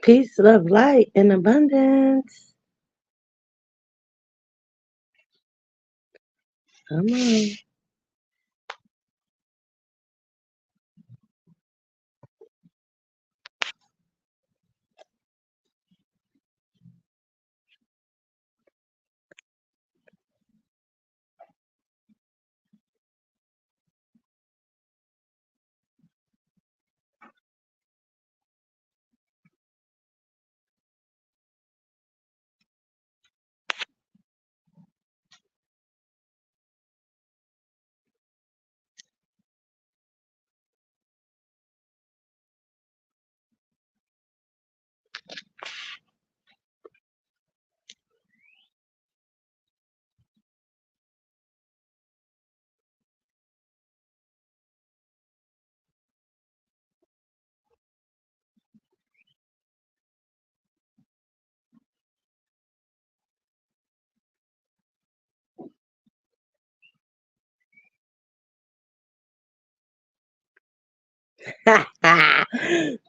Peace, love, light, and abundance. Come on.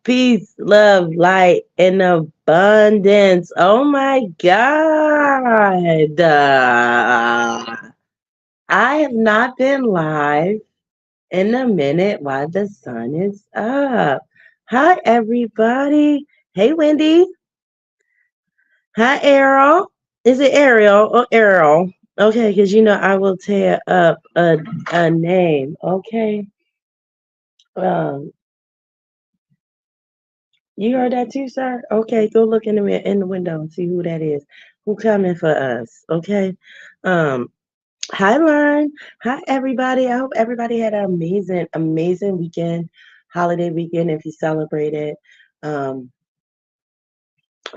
Peace, love, light, and abundance. Oh my God. I have not been live in a minute while the sun is up. Hi, everybody. Hey, Wendy. Hi, Errol. Is it Ariel or Errol? Okay, because I will tear up a name. Okay. Um, you heard that too, sir? Okay, go look in the window and see who that is. Who coming for us? Okay. Um, Hi, Lauren. Hi, everybody. I hope everybody had an amazing, amazing weekend, holiday weekend if you celebrated. Um,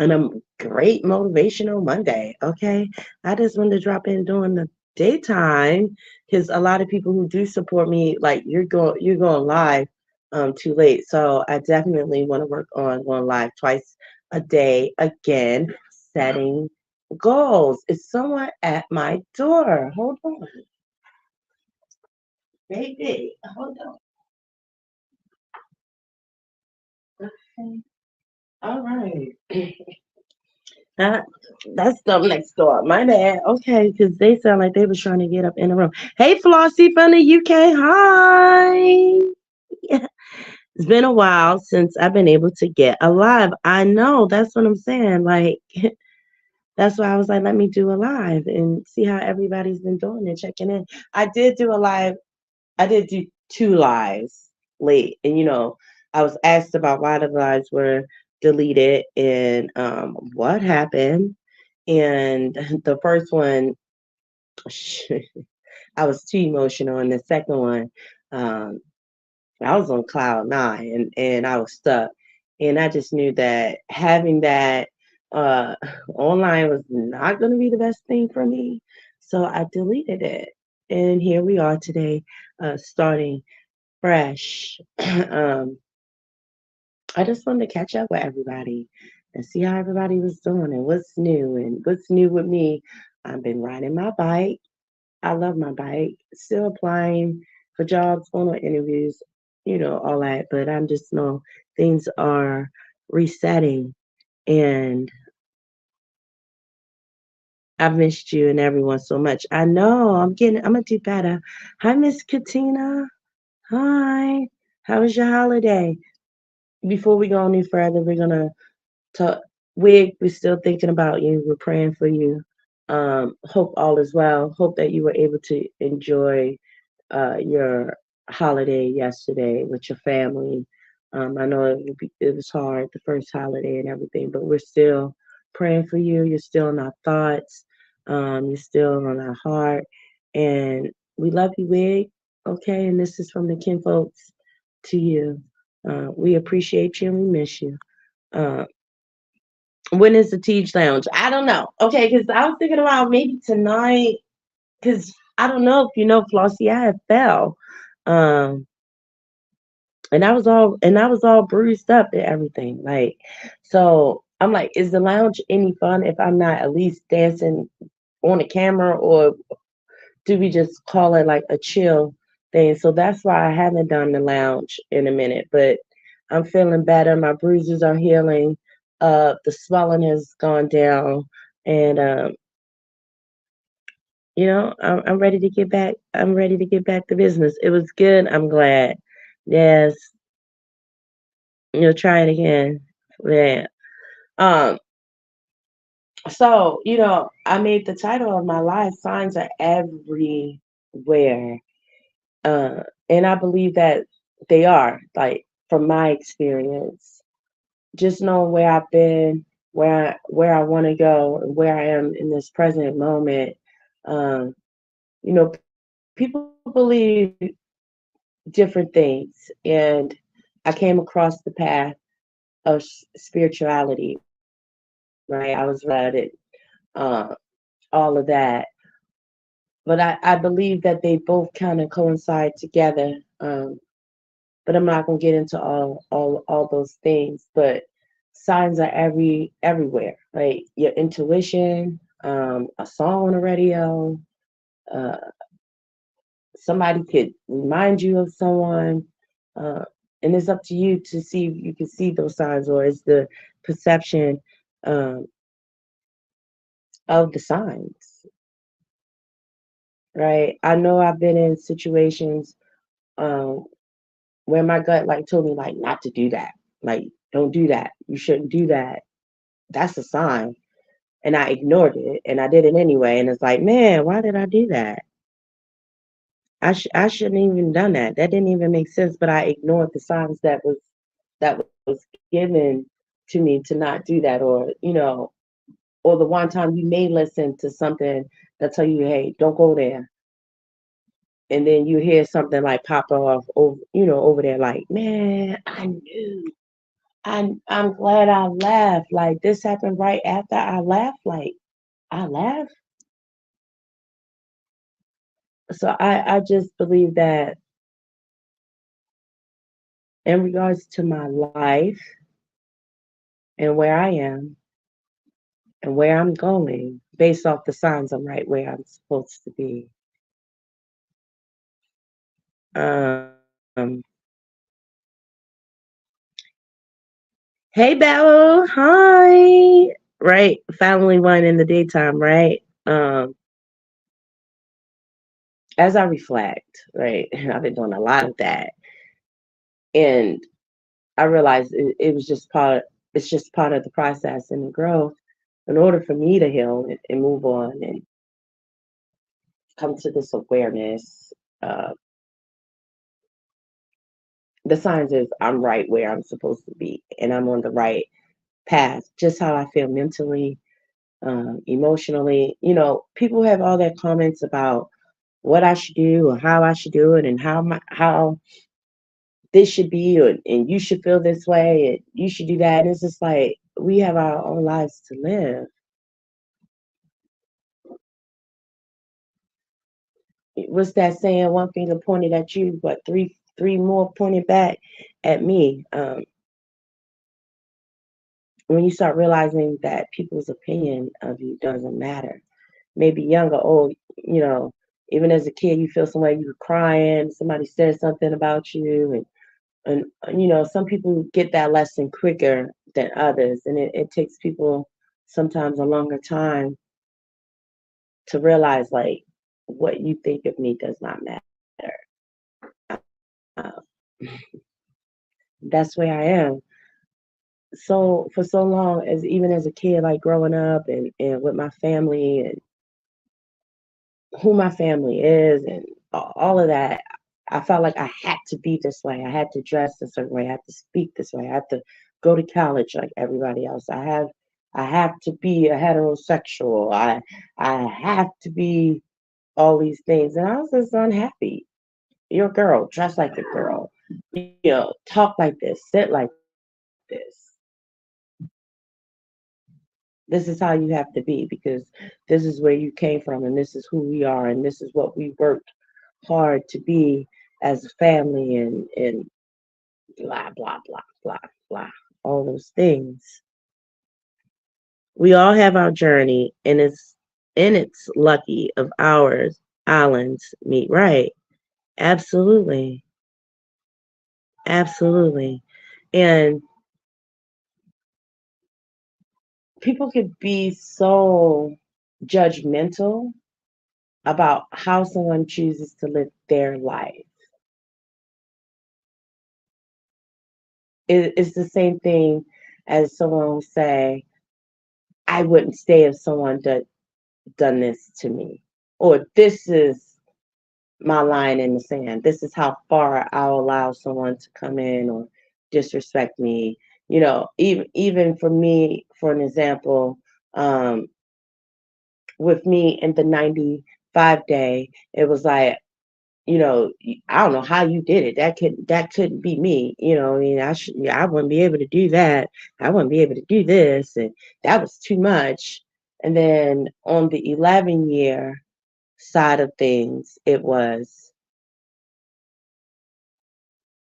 and a great motivational Monday. Okay. I just wanted to drop in during the daytime because a lot of people who do support me, like you're going live too late. So I definitely want to work on going live twice a day again, setting goals. Is someone at my door? Hold on, baby. Hold on. Okay. All right. Uh, that's them next door. My bad. Okay, because they sound like they was trying to get up in the room. Hey, Flossie from the UK. Hi. It's been a while since I've been able to get alive. I know. That's what I'm saying. Like, that's why I was like, let me do a live and see how everybody's been doing and checking in. I did do a live. I did do two lives late, and I was asked about why the lives were deleted and what happened. And the first one, I was too emotional, and the second one, um, I was on cloud nine, and I was stuck, and I just knew that having that uh, online was not going to be the best thing for me, so I deleted it, and here we are today, starting fresh. I just wanted to catch up with everybody and see how everybody was doing and what's new with me. I've been riding my bike. I love my bike. Still applying for jobs, going on interviews, all that. But I'm just know things are resetting, and I've missed you and everyone so much. I know I'm gonna do better. Hi, Miss Katina. Hi. How was your holiday? Before we go any further, we're gonna talk. We're still thinking about you. We're praying for you. Hope all is well. Hope that you were able to enjoy your holiday yesterday with your family. I know it was hard, the first holiday and everything, but we're still praying for you. You're still in our thoughts. You're still on our heart. And we love you, Wig. Okay. And this is from the kinfolks to you. We appreciate you and we miss you. Uh, when is the Teach Lounge? I don't know. Okay. Because I was thinking about maybe tonight. Because I don't know if you know, Flossie, I had fell. Um, and I was all bruised up and everything. Like, so I'm like, is the lounge any fun if I'm not at least dancing on the camera, or do we just call it like a chill thing? So that's why I haven't done the lounge in a minute, but I'm feeling better. My bruises are healing. The swelling has gone down, and I'm ready to get back. I'm ready to get back to business. It was good. I'm glad. Yes, try it again. Yeah. Um. So I made the title of my life. Signs are everywhere, and I believe that they are. Like from my experience, just knowing where I've been, where I want to go, and where I am in this present moment. Um, People believe different things, and I came across the path of spirituality, right? I was raised about it, uh, all of that, but I believe that they both kind of coincide together. But I'm not gonna get into all those things. But signs are everywhere. Like your intuition, a song on the radio, uh, somebody could remind you of someone, uh, and it's up to you to see if you can see those signs, or is the perception um, of the signs, right? I know I've been in situations um, where my gut like told me like not to do that, like don't do that, you shouldn't do that. That's a sign, and I ignored it, and I did it anyway, and it's like, man, why did I do that? I shouldn't even done that. That didn't even make sense, but I ignored the signs that was given to me to not do that, or the one time you may listen to something that tell you, hey, don't go there, and then you hear something like pop off over there, like, man, I knew. I'm glad I laughed. Like this happened right after I laughed. Like I laughed. So I just believe that in regards to my life and where I am and where I'm going, based off the signs, I'm right where I'm supposed to be. Um, hey Bello, hi. Right, family one in the daytime, right? As I reflect, right, I've been doing a lot of that, and I realized it was just part. It's just part of the process and the growth. In order for me to heal and move on and come to this awareness, uh, the signs is I'm right where I'm supposed to be, and I'm on the right path. Just how I feel mentally, emotionally. People have all their comments about what I should do or how I should do it, and how this should be, and you should feel this way, and you should do that. And it's just like we have our own lives to live. What's that saying? One finger pointed at you, but three more pointed back at me. When you start realizing that people's opinion of you doesn't matter, maybe young or old, you know, even as a kid, you feel some way, you were crying, somebody said something about you, and some people get that lesson quicker than others, and it takes people sometimes a longer time to realize like what you think of me does not matter. Uh, that's where I am. So for so long, as even as a kid, like growing up and with my family and who my family is and all of that, I felt like I had to be this way. I had to dress a certain way. I had to speak this way. I had to go to college like everybody else. I have to be a heterosexual. I have to be all these things, and I was just unhappy. You're a girl, dress like a girl. Talk like this, sit like this. This is how you have to be because this is where you came from, and this is who we are, and this is what we worked hard to be as a family, and blah blah blah blah blah, all those things. We all have our journey, and it's lucky of ours. Islands meet right. Absolutely, absolutely, and people could be so judgmental about how someone chooses to live their life. It's the same thing as someone will say, I wouldn't stay if someone done this to me. Or this is my line in the sand. This is how far I'll allow someone to come in or disrespect me. Even for me, for an example, um, with me in the 95 day, it was like, I don't know how you did it. That couldn't be me. I mean, I wouldn't be able to do that. I wouldn't be able to do this, and that was too much. And then on the 11 year side of things, it was,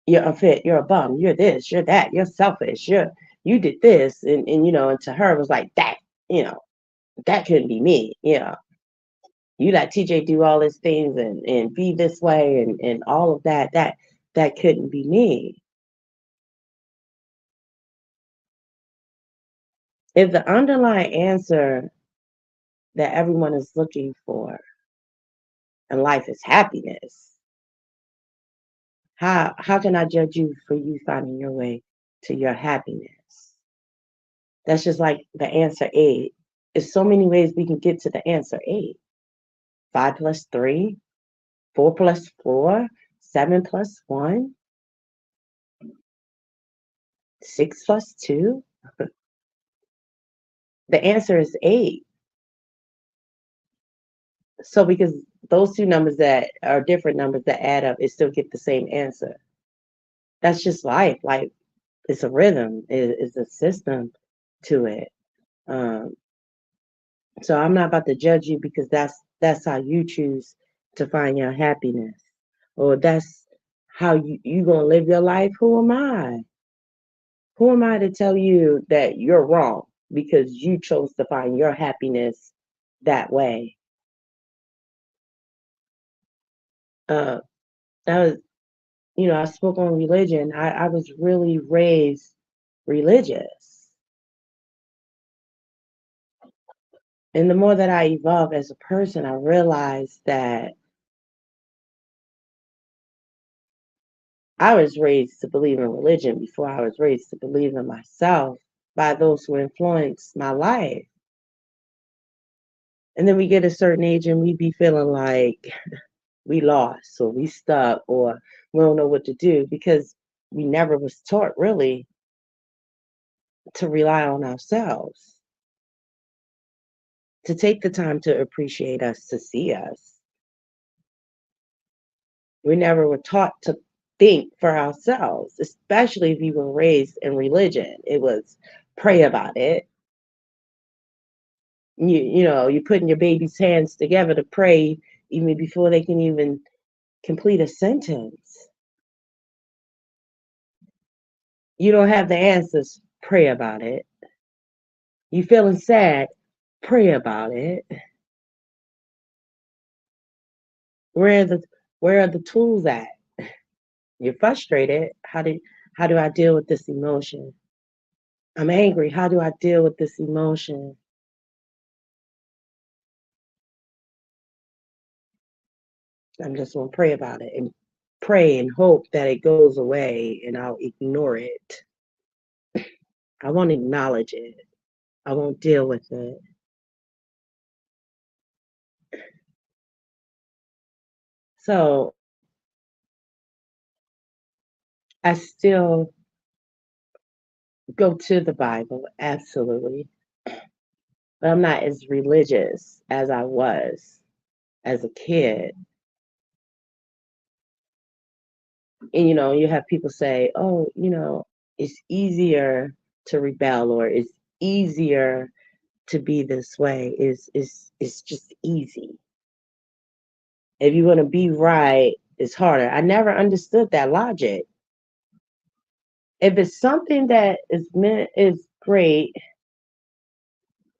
you're unfit, you're a bum, you're this, you're that, you're selfish, you did this, and to her it was like that, you know, that couldn't be me. You let TJ do all these things and be this way and all of that. That couldn't be me. If the underlying answer that everyone is looking for in life is happiness, how can I judge you for you finding your way to your happiness? That's just like the answer eight. There's so many ways we can get to the answer eight. 5 plus 3, 4 plus 4, 7 plus 1, 6 plus 2. The answer is eight. So because those two numbers that are different numbers that add up, it still get the same answer. That's just life. Like, it's a rhythm. It's a system to it. Um, so I'm not about to judge you because that's how you choose to find your happiness, or that's how you gonna live your life. Who am I? Who am I to tell you that you're wrong because you chose to find your happiness that way? Uh, I was, I spoke on religion. I was really raised religious. And the more that I evolved as a person, I realized that I was raised to believe in religion before I was raised to believe in myself by those who influenced my life. And then we get a certain age and we be feeling like we lost or we stuck or we don't know what to do because we never was taught really to rely on ourselves, to take the time to appreciate us, to see us. We never were taught to think for ourselves, especially if you were raised in religion. It was pray about it. You're putting your baby's hands together to pray even before they can even complete a sentence. You don't have the answers, pray about it. You feeling sad, pray about it. Where are the where are the tools at? You're frustrated. How do I deal with this emotion? I'm angry. How do I deal with this emotion? I'm just gonna pray about it and pray and hope that it goes away and I'll ignore it. I won't acknowledge it. I won't deal with it. So I still go to the Bible, absolutely. But I'm not as religious as I was as a kid. And you have people say, oh, it's easier to rebel or it's easier to be this way. It's just easy. If you want to be right, it's harder. I never understood that logic. If it's something that is meant is great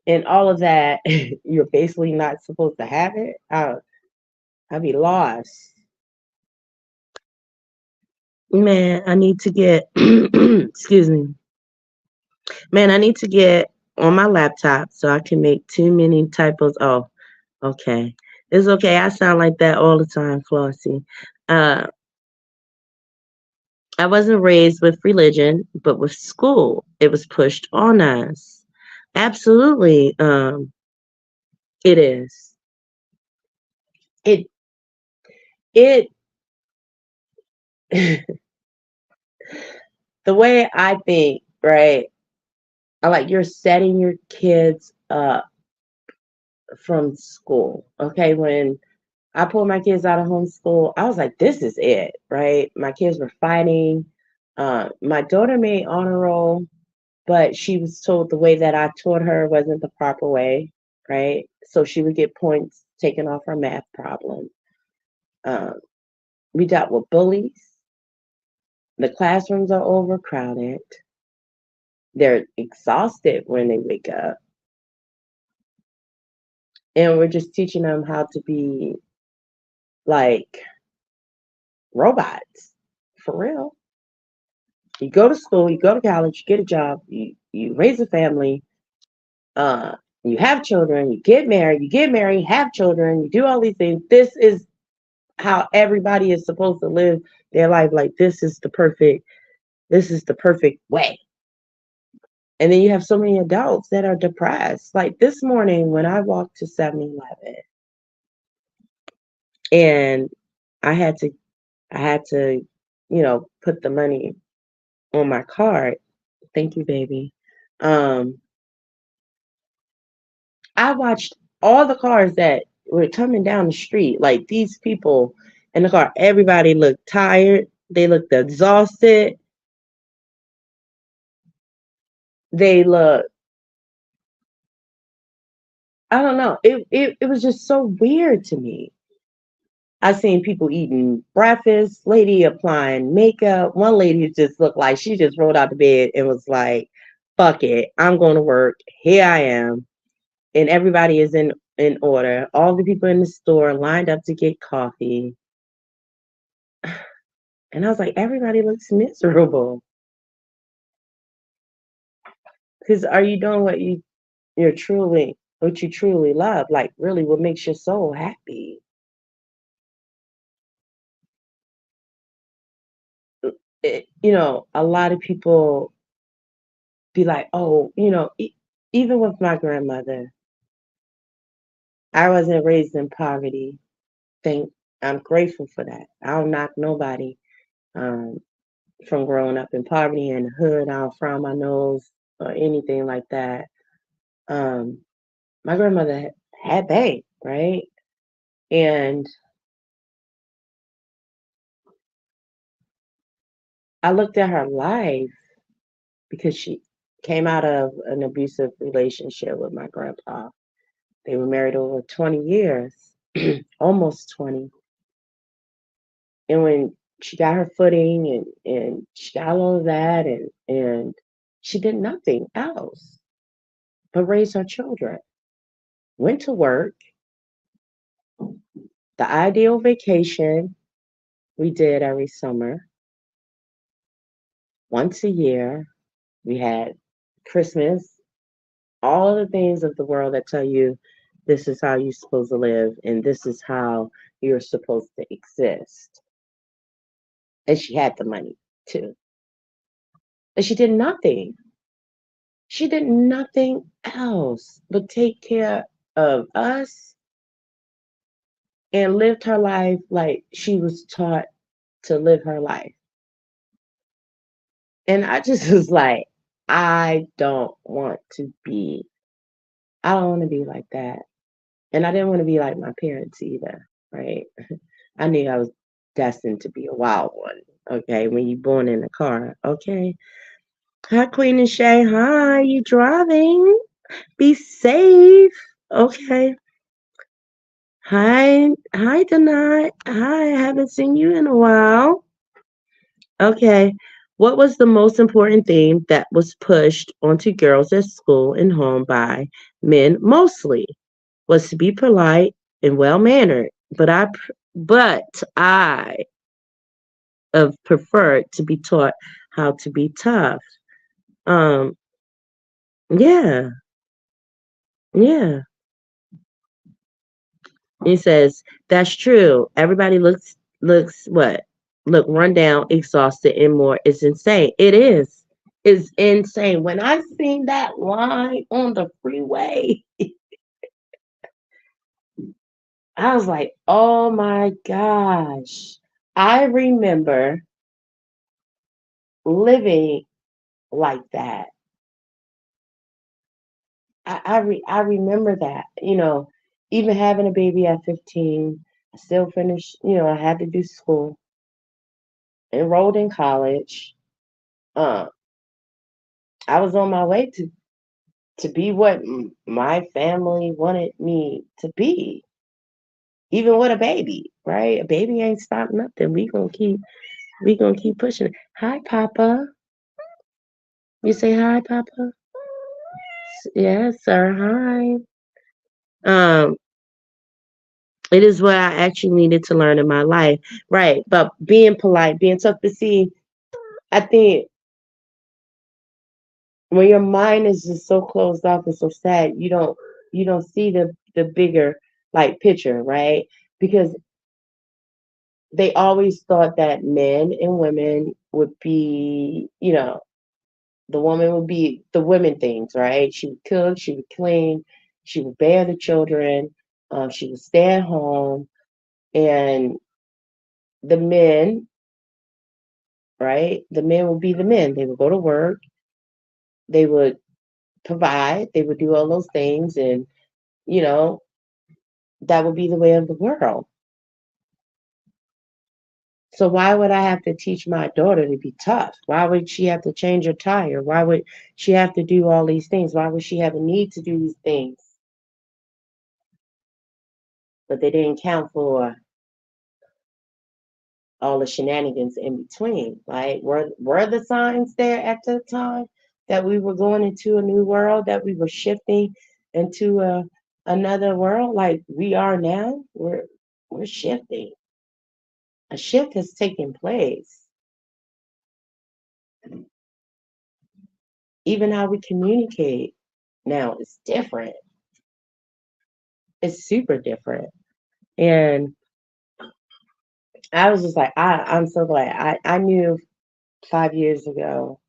and all of that, you're basically not supposed to have it. I'd be lost. Man, I need to get excuse me. Man, I need to get on my laptop so I can make too many typos. Oh, okay. It's okay. I sound like that all the time, Flossie. Uh, I wasn't raised with religion, but with school, it was pushed on us. Absolutely, it is. It it the way I think, right? I like you're setting your kids up from school. Okay, when I pulled my kids out of homeschool, I was like, this is it, right? My kids were fighting. My daughter made honor roll, but she was told the way that I taught her wasn't the proper way, right? So she would get points taken off her math problem. Um, we dealt with bullies. The classrooms are overcrowded. They're exhausted when they wake up. And we're just teaching them how to be like robots for real. You go to school, you go to college, you get a job, you raise a family, uh, you have children, you get married, have children, you do all these things. This is how everybody is supposed to live their life. Like this is the perfect way. And then you have so many adults that are depressed. Like this morning when I walked to 7-Eleven and I had to I had to, put the money on my card. Thank you, baby. Um, I watched all the cars that were coming down the street, like these people in the car, everybody looked tired, they looked exhausted, they looked, I don't know, it was just so weird to me. I seen people eating breakfast, lady applying makeup. One lady just looked like she just rolled out the bed and was like, fuck it, I'm going to work. Here I am. And everybody is in order. All the people in the store lined up to get coffee. And I was like, everybody looks miserable. Because are you doing what you truly love? Like really what makes your soul happy? A lot of people be like, oh, even with my grandmother, I wasn't raised in poverty. Thank I'm grateful for that. I don't knock nobody um, from growing up in poverty in the hood. I don't frown my nose or anything like that. Um, my grandmother had bank, right? And I looked at her life because she came out of an abusive relationship with my grandpa. They were married over 20 years, almost 20. And when she got her footing and she got all of that and she did nothing else but raise her children. Went to work, the ideal vacation we did every summer, once a year. We had Christmas, all the things of the world that tell you this is how you're supposed to live and this is how you're supposed to exist. And she had the money too. And she did nothing. She did nothing else but take care of us and lived her life like she was taught to live her life. And I just was like, I don't want to be like that. And I didn't want to be like my parents either, right? I knew I was destined to be a wild one. Okay, when you're born in a car. Okay. Hi, Queen and Shay. Hi, you driving? Be safe. Okay. Hi, Denai. Hi, I haven't seen you in a while. Okay. What was the most important thing that was pushed onto girls at school and home by men mostly? Was to be polite and well mannered, but I have preferred to be taught how to be tough. Um, yeah. Yeah. He says, that's true. Everybody looks what? Look run down, exhausted, and more. It's insane. It is. It's insane. When I seen that line on the freeway, I was like, oh my gosh. I remember living like that. I remember that, even having a baby at 15, I still finished, I had to do school, enrolled in college. Uh, I was on my way to be what my family wanted me to be, even with a baby, right? A baby ain't stopped nothing. We gonna keep pushing it. Hi, Papa. You say hi, Papa. Yes, sir. Hi. Um, it is what I actually needed to learn in my life, right? But being polite, being tough to see. I think when your mind is just so closed off and so sad, you don't see the bigger like picture, right? Because they always thought that men and women would be, the woman would be the women things, right? She would cook, she would clean, she would bear the children, she would stay at home, and the men, right? The men would be the men. They would go to work, they would provide, they would do all those things, and you know that would be the way of the world. So why would I have to teach my daughter to be tough? Why would she have to change her tire? Why would she have to do all these things? Why would she have a need to do these things? But they didn't count for all the shenanigans in between, right? Were the signs there at the time that we were going into a new world, that we were shifting into another world like we are now? We're shifting. A shift has taken place. Even how we communicate now is different. It's super different. And I was just like, I'm so glad. I knew 5 years ago,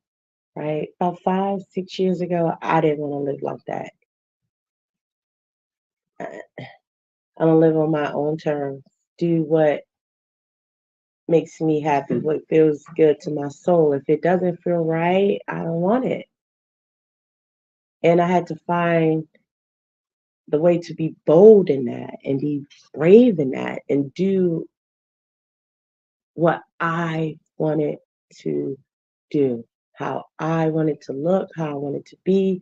right? About 5, 6 years ago, I didn't want to live like that. I'm gonna live on my own terms, do what makes me happy, what feels good to my soul. If it doesn't feel right, I don't want it. And I had to find the way to be bold in that and be brave in that and do what I wanted to do, how I wanted to look, how I wanted to be.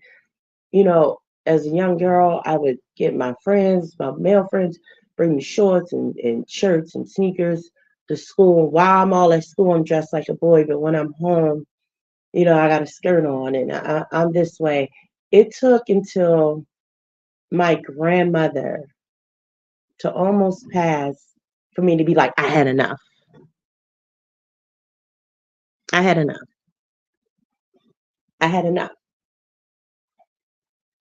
You know, as a young girl, I would get my friends, my male friends, bring me shorts and shirts and sneakers to school. While I'm all at school, I'm dressed like a boy, but when I'm home, I got a skirt on and I'm this way. It took until my grandmother to almost pass for me to be like, I had enough. I had enough. I had enough.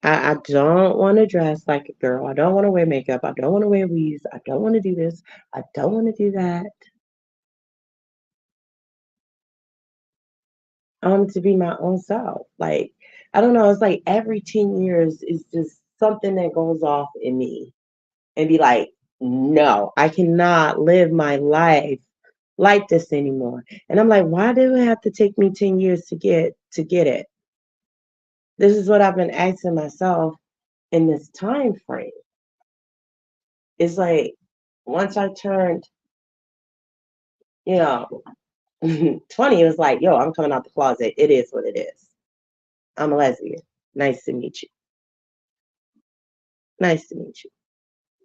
I don't want to dress like a girl. I don't want to wear makeup. I don't want to wear weaves. I don't want to do this. I don't want to do that. I want to be my own self. Like, I don't know. It's like every 10 years is just something that goes off in me and be like, no, I cannot live my life like this anymore. And I'm like, why did it have to take me 10 years to get it? This is what I've been asking myself in this time frame. It's like once I turned, you know, 20, it was like, yo, I'm coming out the closet. It is what it is. I'm a lesbian. Nice to meet you. Nice to meet you.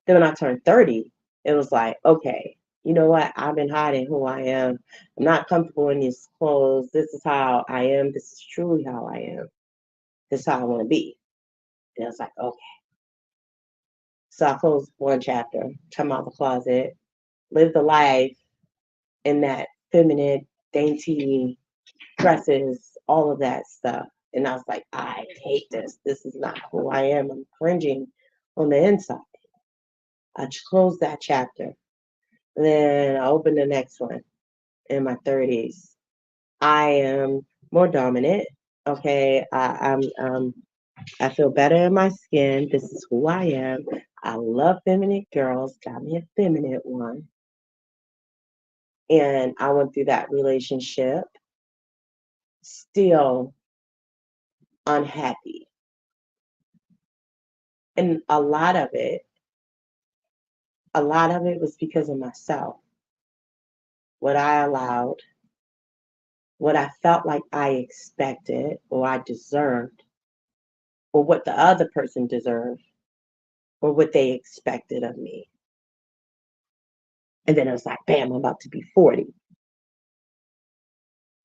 Then when I turned 30, it was like, okay, you know what? I've been hiding who I am. I'm not comfortable in these clothes. This is how I am. This is truly how I am. This is how I want to be. And I was like, okay. So I closed one chapter, come out the closet, live the life in that feminine, dainty dresses, all of that stuff. And I was like, I hate this. This is not who I am. I'm cringing on the inside. I closed that chapter. Then I opened the next one in my 30s. I am more dominant. Okay, I feel better in my skin. This is who I am. I love feminine girls. Got me a feminine one. And I went through that relationship still unhappy. And a lot of it was because of myself. What I allowed, what I felt like I expected or I deserved, or what the other person deserved, or what they expected of me. And then it was like, bam, I'm about to be 40.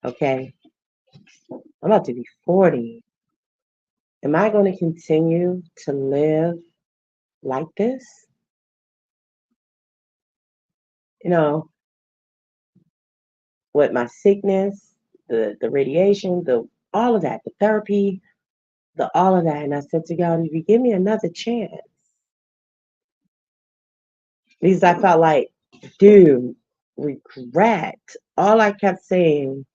Okay. I'm about to be 40. Am I going to continue to live like this? You know, with my sickness, the radiation, the all of that, the therapy, the all of that. And I said to God, if you give me another chance, because I felt like, dude, regret. All I kept saying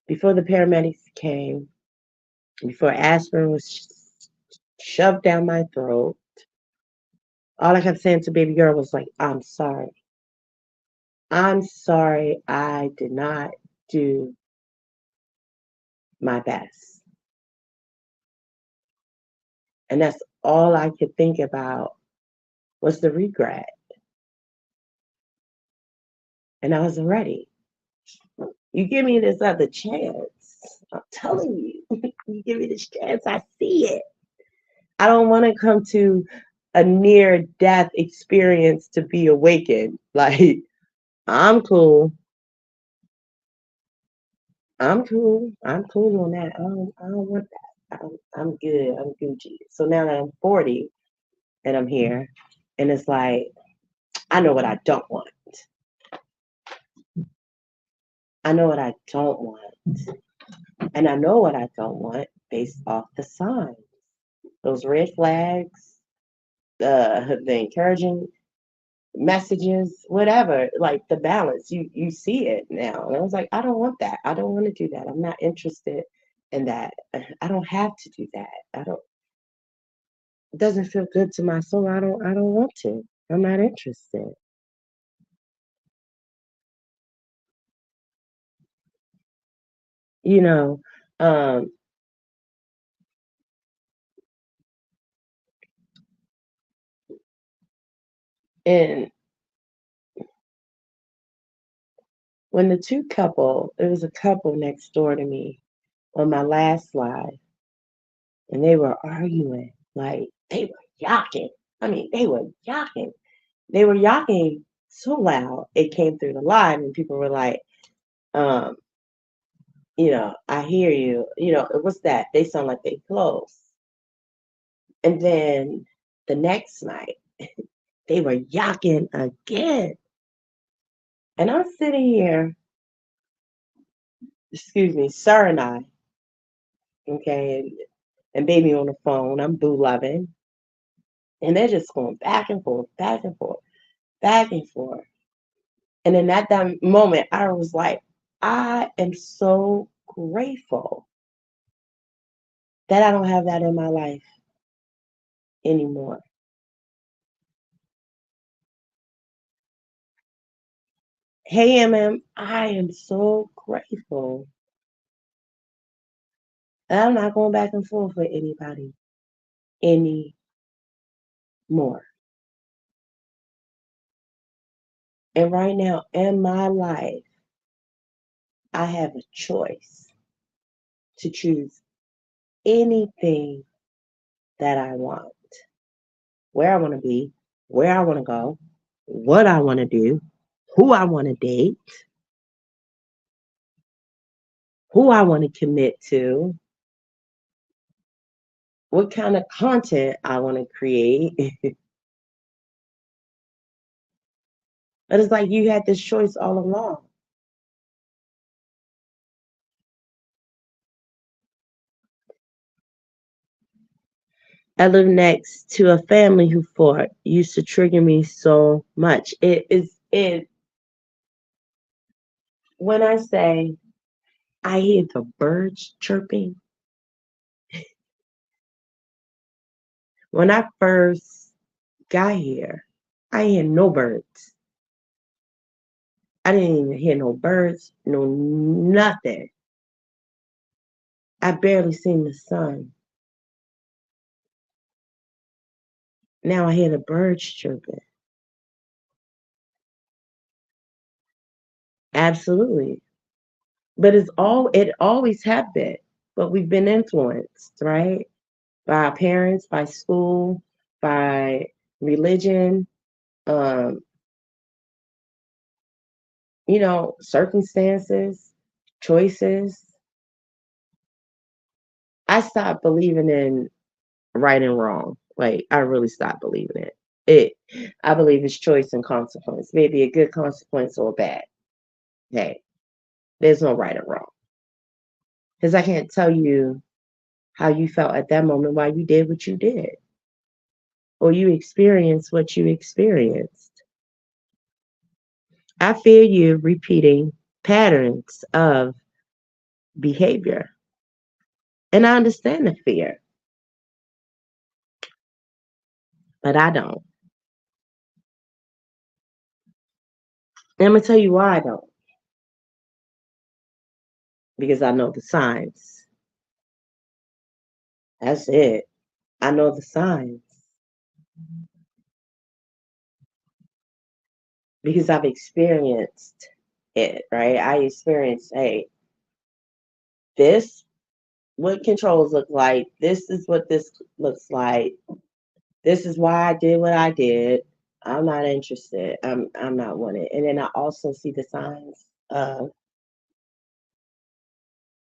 before the paramedics came, before aspirin was shoved down my throat, all I kept saying to baby girl was like, I'm sorry. I'm sorry I did not do my best. And that's all I could think about was the regret. And I wasn't ready. You give me this other chance. I'm telling you, you give me this chance, I see it. I don't want to come to a near death experience to be awakened. Like, I'm cool. I'm cool. I'm cool on that. I don't want that. I'm good. I'm Gucci. So now that I'm 40 and I'm here, and it's like, I know what I don't want. I know what I don't want. And I know what I don't want based off the signs. Those red flags, the encouraging messages, whatever, like the balance. You see it now. And I was like, I don't want that. I don't want to do that. I'm not interested in that. I don't have to do that. I don't it doesn't feel good to my soul. I don't want to. I'm not interested. You know, um, and when it was a couple next door to me on my last slide, and they were arguing, like they were yocking. I mean, they were yocking. They were yocking so loud it came through the line, and people were like, um, I hear you. It was that they sound like they close. And then the next night, they were yocking again. And I'm sitting here, excuse me, sir and I, okay, and baby on the phone. I'm boo loving. And they're just going back and forth, back and forth, back and forth. And in that moment, I was like, I am so grateful that I don't have that in my life anymore. Hey, I am so grateful that I'm not going back and forth with anybody anymore. And right now in my life, I have a choice to choose anything that I want, where I want to be, where I want to go, what I want to do, who I want to date, who I want to commit to, what kind of content I want to create. But it's like you had this choice all along. I live next to a family who fought. Used to trigger me so much. It when I say I hear the birds chirping, when I first got here, I hear no birds. I didn't even hear no birds, no nothing. I barely seen the sun. Now I hear the birds chirping. Absolutely. But it always have been. But we've been influenced, right? By our parents, by school, by religion, um, circumstances, choices. I stopped believing in right and wrong. Like I really stopped believing it. I believe it's choice and consequence. Maybe a good consequence or a bad. Hey, there's no right or wrong. Because I can't tell you how you felt at that moment why you did what you did. Or you experienced what you experienced. I fear you repeating patterns of behavior. And I understand the fear, but I don't. And I'm going to tell you why I don't. Because I know the signs. That's it. I know the signs. Because I've experienced it, right? I experienced, hey, this what controls look like. This is what this looks like. This is why I did what I did. I'm not interested. I'm not wanted. And then I also see the signs of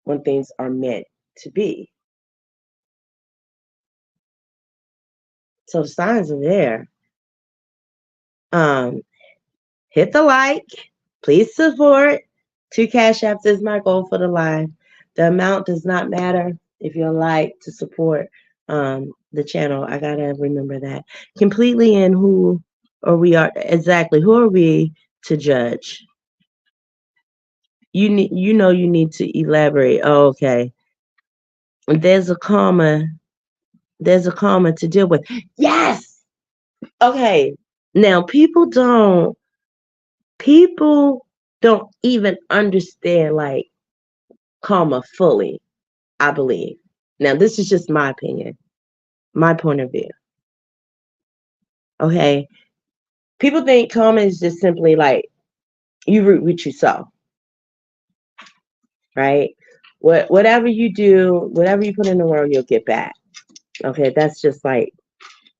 when things are meant to be. So the signs are there. Um, hit the like. Please support. 2 Cash Apps is my goal for the live. The amount does not matter if you like to support the channel. I gotta remember that completely. And who or we are exactly who are we to judge? You need to elaborate. Oh, okay. There's a comma. There's a comma to deal with. Yes. Okay. Now people don't even understand like comma fully, I believe. Now this is just my opinion, my point of view. Okay. People think comma is just simply like you root what you sow, right? Whatever you do, whatever you put in the world, you'll get back. Okay, that's just like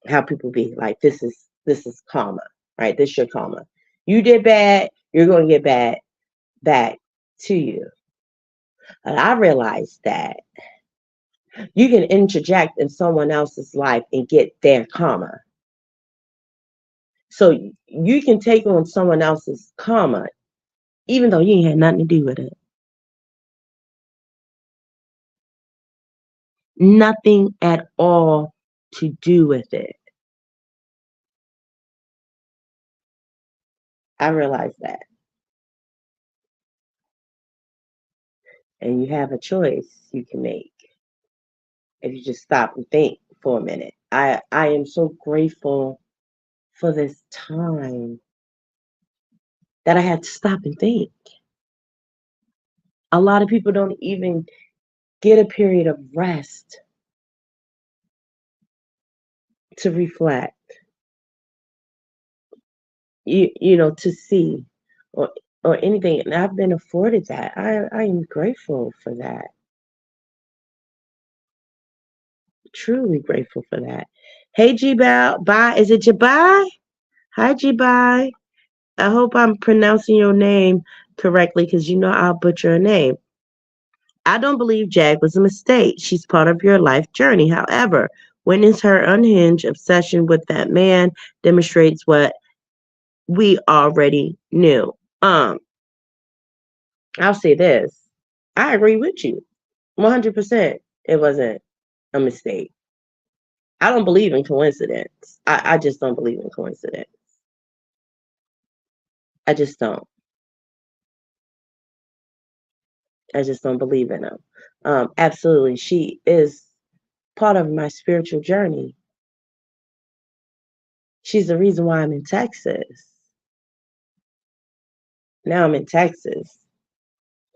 how people be. Like this is karma, right? This is your karma. You did bad, you're gonna get bad back to you. And I realized that you can interject in someone else's life and get their karma. So you can take on someone else's karma, even though you ain't had nothing to do with it. Nothing at all to do with it. I realized that. And you have a choice you can make if you just stop and think for a minute. I am so grateful for this time that I had to stop and think. A lot of people don't even get a period of rest to reflect, to see or or anything. And I've been afforded that. I am grateful for that. Truly grateful for that. Hey G Bye. Is it Jabai? Hi G Bye. I hope I'm pronouncing your name correctly because you know I'll butcher a name. I don't believe Jag was a mistake. She's part of your life journey. However, witness her unhinged obsession with that man demonstrates what we already knew. I'll say this. I agree with you. 100%. It wasn't a mistake. I don't believe in coincidence. I just don't believe in coincidence. I just don't. I just don't believe in them. Absolutely. She is part of my spiritual journey. She's the reason why I'm in Texas. Now I'm in Texas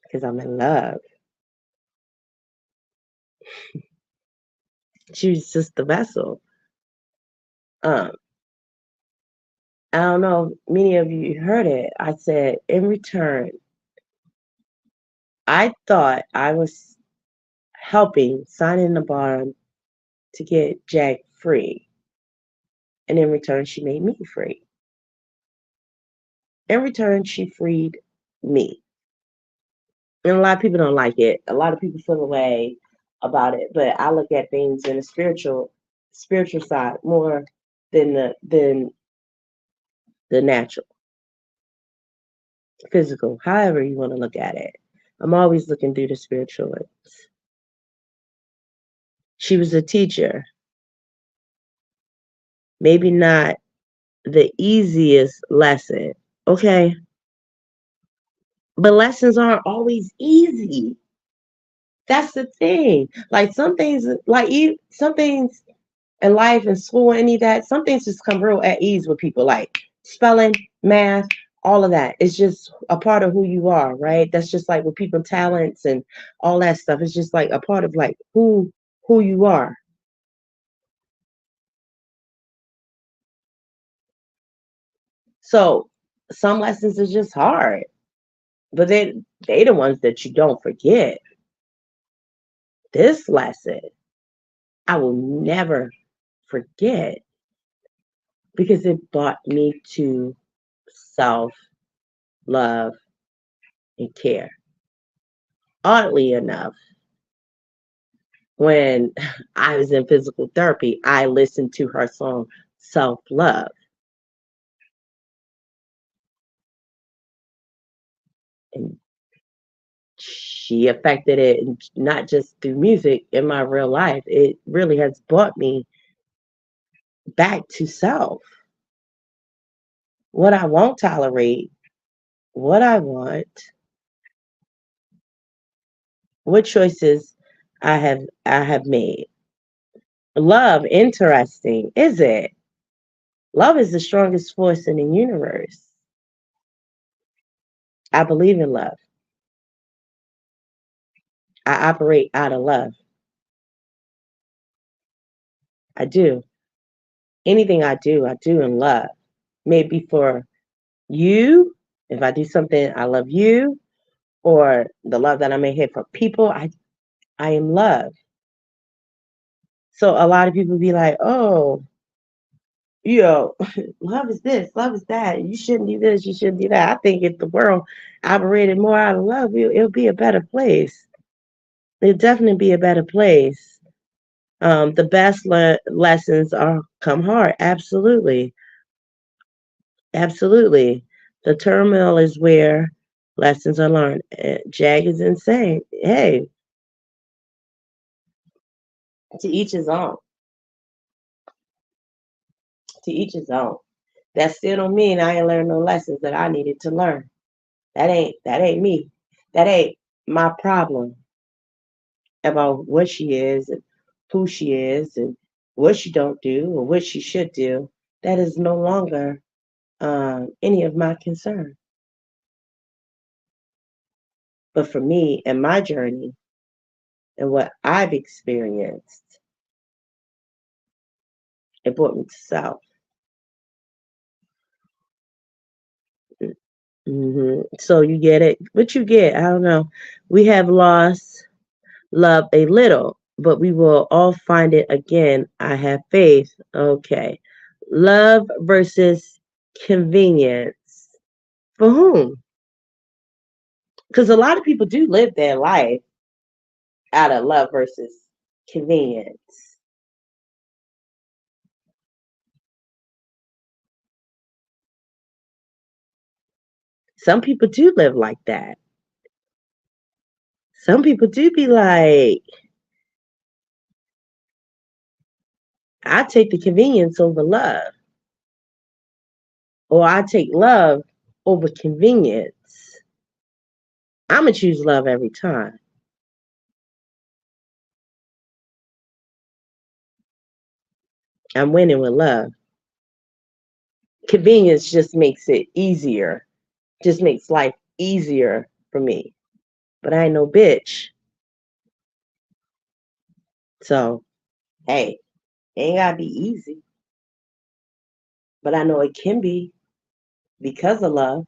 because I'm in love. She was just the vessel. Um, I don't know if many of you heard it. I said, in return, I thought I was helping, signing the bond to get Jack free. And in return, she made me free. In return, she freed me. And a lot of people don't like it. A lot of people feel away about it. But I look at things in a spiritual side more than the natural, physical, however you want to look at it. I'm always looking through the spiritual lens. She was a teacher. Maybe not the easiest lesson. Okay. But lessons aren't always easy. That's the thing. Like some things, some things in life and school, any of that, some things just come real at ease with people. Like spelling, math, all of that. It's just a part of who you are, right? That's just like with people talents and all that stuff. It's just like a part of like who you are. So some lessons are just hard, but they the ones that you don't forget. This lesson I will never forget because it brought me to self love and care. Oddly enough, when I was in physical therapy, I listened to her song Self Love. And she affected it not just through music in my real life. It really has brought me back to self. What I won't tolerate, what I want, what choices I have made. Love, interesting, is it? Love is the strongest force in the universe. I believe in love. I operate out of love. I do. Anything I do in love. Maybe for you, if I do something, I love you, or the love that I may have for people, I am love. So a lot of people be like, oh, you know, love is this, love is that. You shouldn't do this, you shouldn't do that. I think if the world operated more out of love, it'll be a better place. It'll definitely be a better place. The best lessons are come hard. Absolutely. Absolutely. The turmoil is where lessons are learned. Jag is insane. Hey, to each his own. To each his own. That still don't mean I ain't learned no lessons that I needed to learn. That ain't me. That ain't my problem about what she is and who she is and what she don't do or what she should do. That is no longer any of my concern. But for me and my journey and what I've experienced, it brought me to self. So you get it. What you get, I don't know. We have lost love a little, but we will all find it again. I have faith. Okay. Love versus convenience. For whom? Because a lot of people do live their life out of love versus convenience. Some people do live like that. Some people do be like, I take the convenience over love, or I take love over convenience. I'm going to choose love every time. I'm winning with love. Convenience just makes it easier, just makes life easier for me. But I ain't no bitch. So, hey, it ain't got to be easy. But I know it can be because of love.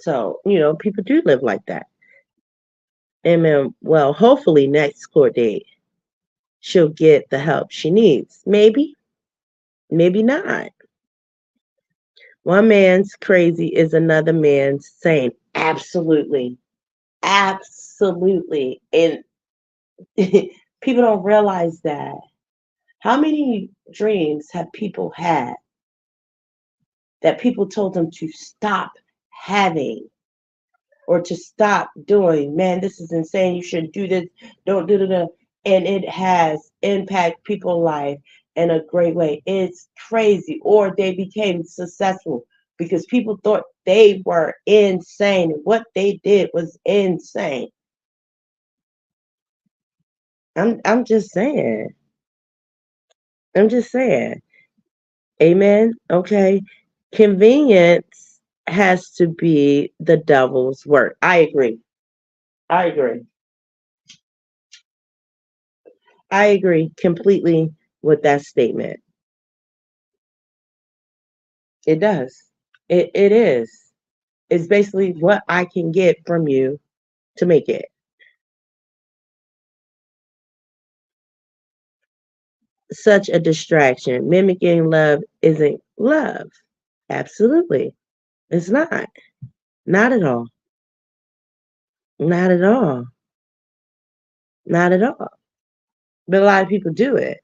So, people do live like that. And then, well, hopefully next court date, she'll get the help she needs. Maybe, maybe not. One man's crazy is another man's sane. Absolutely. Absolutely. And people don't realize that. How many dreams have people had that people told them to stop having or to stop doing? Man, this is insane. You shouldn't do this. Don't do that. And it has impact people's life in a great way. It's crazy. Or they became successful because people thought they were insane. What they did was insane. I'm just saying. I'm just saying. Amen. Okay. Convenience has to be the devil's work. I agree. I agree. I agree completely with that statement. It does. It is. It's basically what I can get from you to make it. Such a distraction. Mimicking love isn't love. Absolutely. It's not. Not at all. Not at all. Not at all. But a lot of people do it.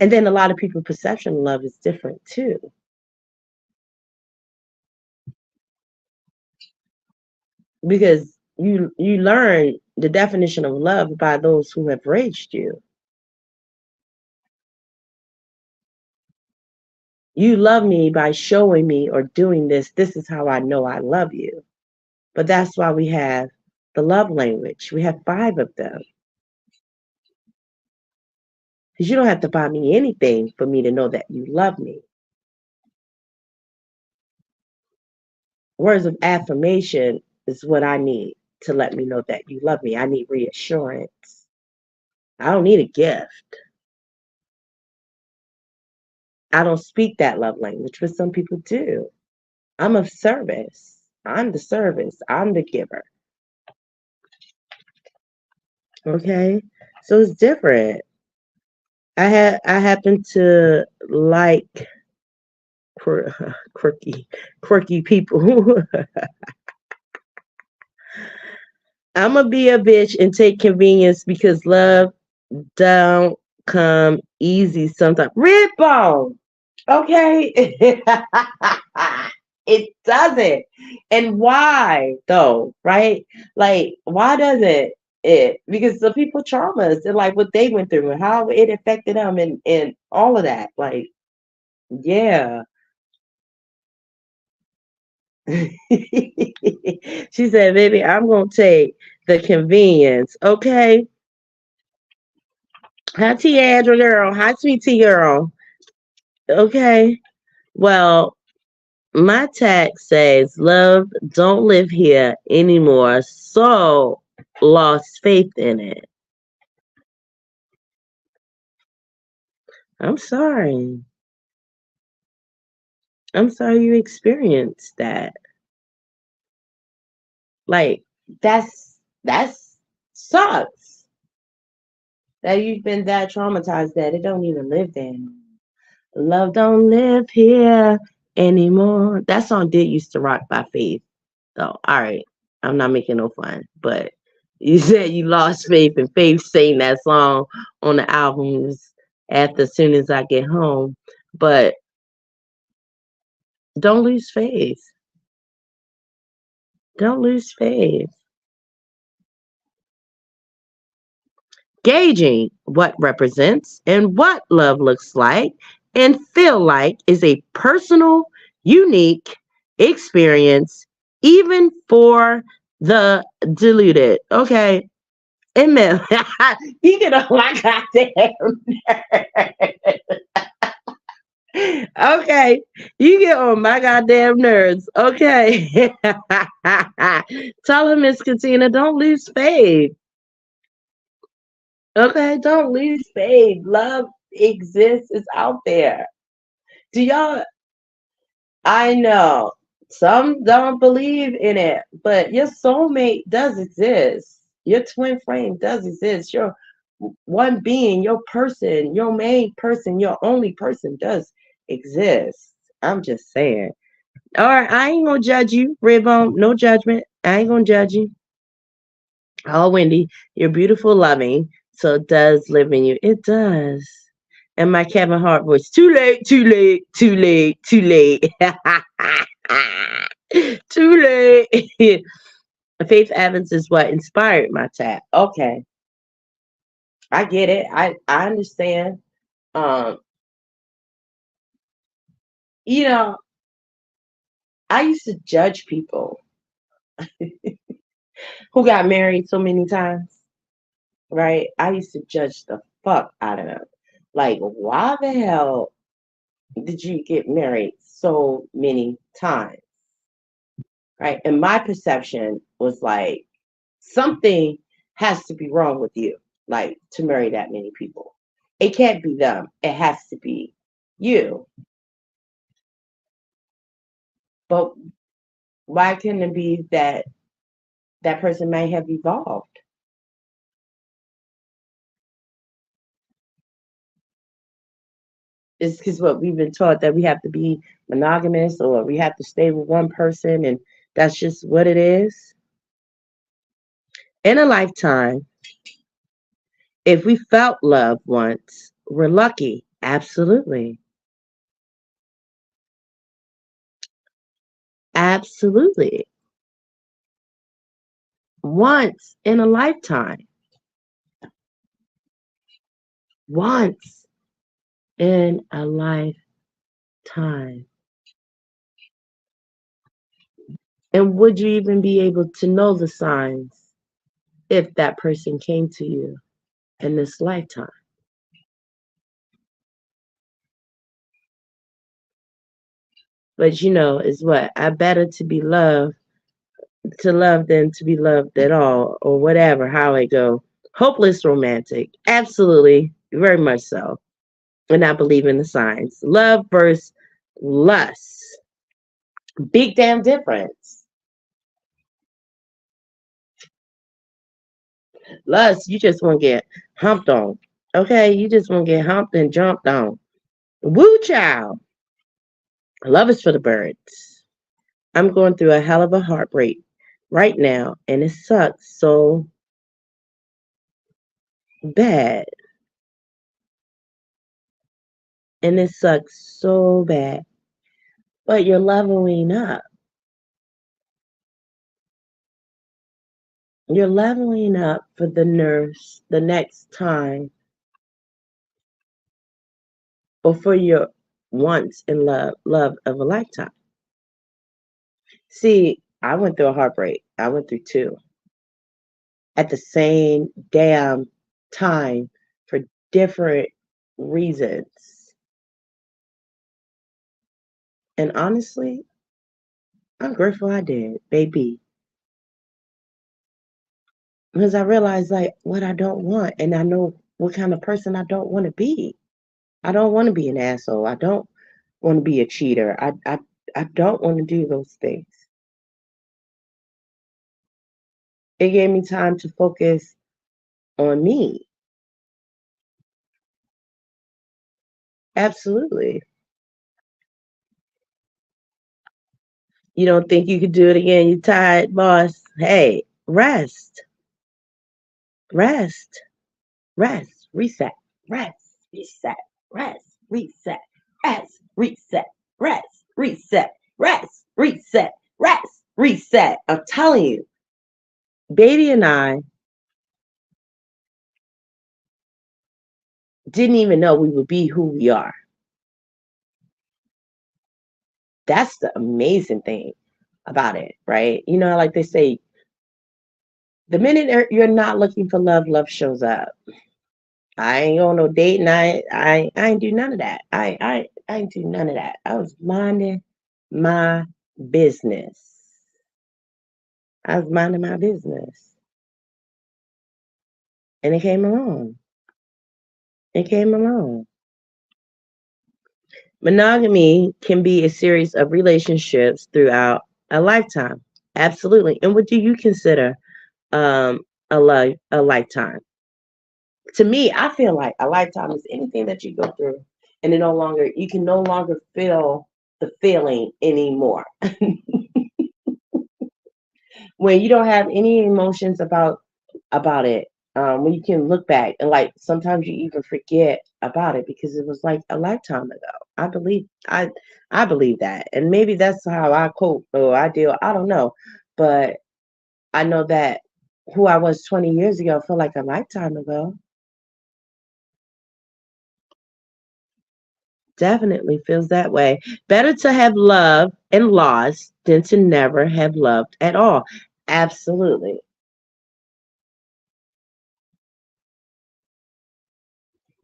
And then a lot of people's perception of love is different too. Because you learn the definition of love by those who have raised you. You love me by showing me or doing this. This is how I know I love you. But that's why we have the love language. We have 5 of them. Because you don't have to buy me anything for me to know that you love me. Words of affirmation is what I need to let me know that you love me. I need reassurance. I don't need a gift. I don't speak that love language, but some people do. I'm of service. I'm the service. I'm the giver. Okay. So it's different. I happen to like quirky people. I'm gonna be a bitch and take convenience because love don't come easy sometimes. Red bone. Okay. It doesn't. And why though, right? Like, why doesn't it? Because the people traumas and like what they went through and how it affected them and all of that. Like, yeah. She said, baby, I'm gonna take the convenience. Okay. Hi T Andrew girl. Hi sweet T girl. Okay. Well, my text says, love don't live here anymore. So lost faith in it. I'm sorry. I'm sorry you experienced that. Like that's sucks that you've been that traumatized that it don't even live there anymore. Love don't live here anymore. That song did used to rock by Faith. So, all right. I'm not making no fun. But you said you lost faith and Faith sang that song on the albums after as soon as I get home. But don't lose faith. Don't lose faith. gauging what represents and what love looks like and feel like is a personal, unique experience, even for the deluded. Okay. Amen. You get on my goddamn okay. You get on my goddamn nerves. Okay. Tell her, Miss Katina, don't lose faith. Okay, don't lose faith. Love exists, it's out there. Do y'all I know some don't believe in it, but your soulmate does exist. Your twin flame does exist. Your one being, your person, your main person, your only person does exist. I'm just saying. All right, I ain't gonna judge you, Redbone. No judgment. I ain't gonna judge you. Oh, Wendy, you're beautiful, loving. So it does live in you. It does. And my Kevin Hart voice, too late, too late, too late, too late. Too late. Faith Evans is what inspired my tap. Okay. I get it. I understand. Um, you know, I used to judge people who got married so many times, right? I used to judge the fuck out of them. Like, why the hell did you get married so many times? Right? And my perception was like, something has to be wrong with you, like to marry that many people. It can't be them, it has to be you. But why couldn't it be that that person may have evolved? It's because what we've been taught that we have to be monogamous or we have to stay with one person and that's just what it is. In a lifetime, if we felt love once, we're lucky. Absolutely. Absolutely. Once in a lifetime. Once in a lifetime. And would you even be able to know the signs if that person came to you in this lifetime? But is what? I better to love than to be loved at all, or whatever, how it go. Hopeless romantic. Absolutely. Very much so. And I believe in the signs. Love versus lust. Big damn difference. Lust, you just want to get humped on. Okay, you just want to get humped and jumped on. Woo child. Love is for the birds. I'm going through a hell of a heartbreak right now, and it sucks so bad. And it sucks so bad. But you're leveling up. You're leveling up for the nurse the next time or for your once in love of a lifetime. See, I went through a heartbreak. I went through two at the same damn time for different reasons. And honestly, I'm grateful I did, baby. Because I realized like what I don't want and I know what kind of person I don't want to be. I don't want to be an asshole. I don't want to be a cheater. I don't want to do those things. It gave me time to focus on me. Absolutely. You don't think you could do it again? You tired, boss? Hey, rest, rest, rest, reset, rest, reset, rest, reset, rest, reset, rest, reset, rest, reset, rest, reset. I'm telling you, baby and I didn't even know we would be who we are. That's the amazing thing about it, right? You know, like they say, the minute you're not looking for love, love shows up. I ain't on no date, and I ain't do none of that. I ain't do none of that. I was minding my business. I was minding my business, and it came along. It came along. Monogamy can be a series of relationships throughout a lifetime. Absolutely. And what do you consider um, a lifetime? To me, I feel like a lifetime is anything that you go through, and it no longer you can no longer feel the feeling anymore. When you don't have any emotions about it, when you can look back and like sometimes you even forget about it because it was like a lifetime ago. I believe that, and maybe that's how I cope or I deal. I don't know, but I know that who I was 20 years ago felt like a lifetime ago. Definitely feels that way. Better to have loved and lost than to never have loved at all. Absolutely.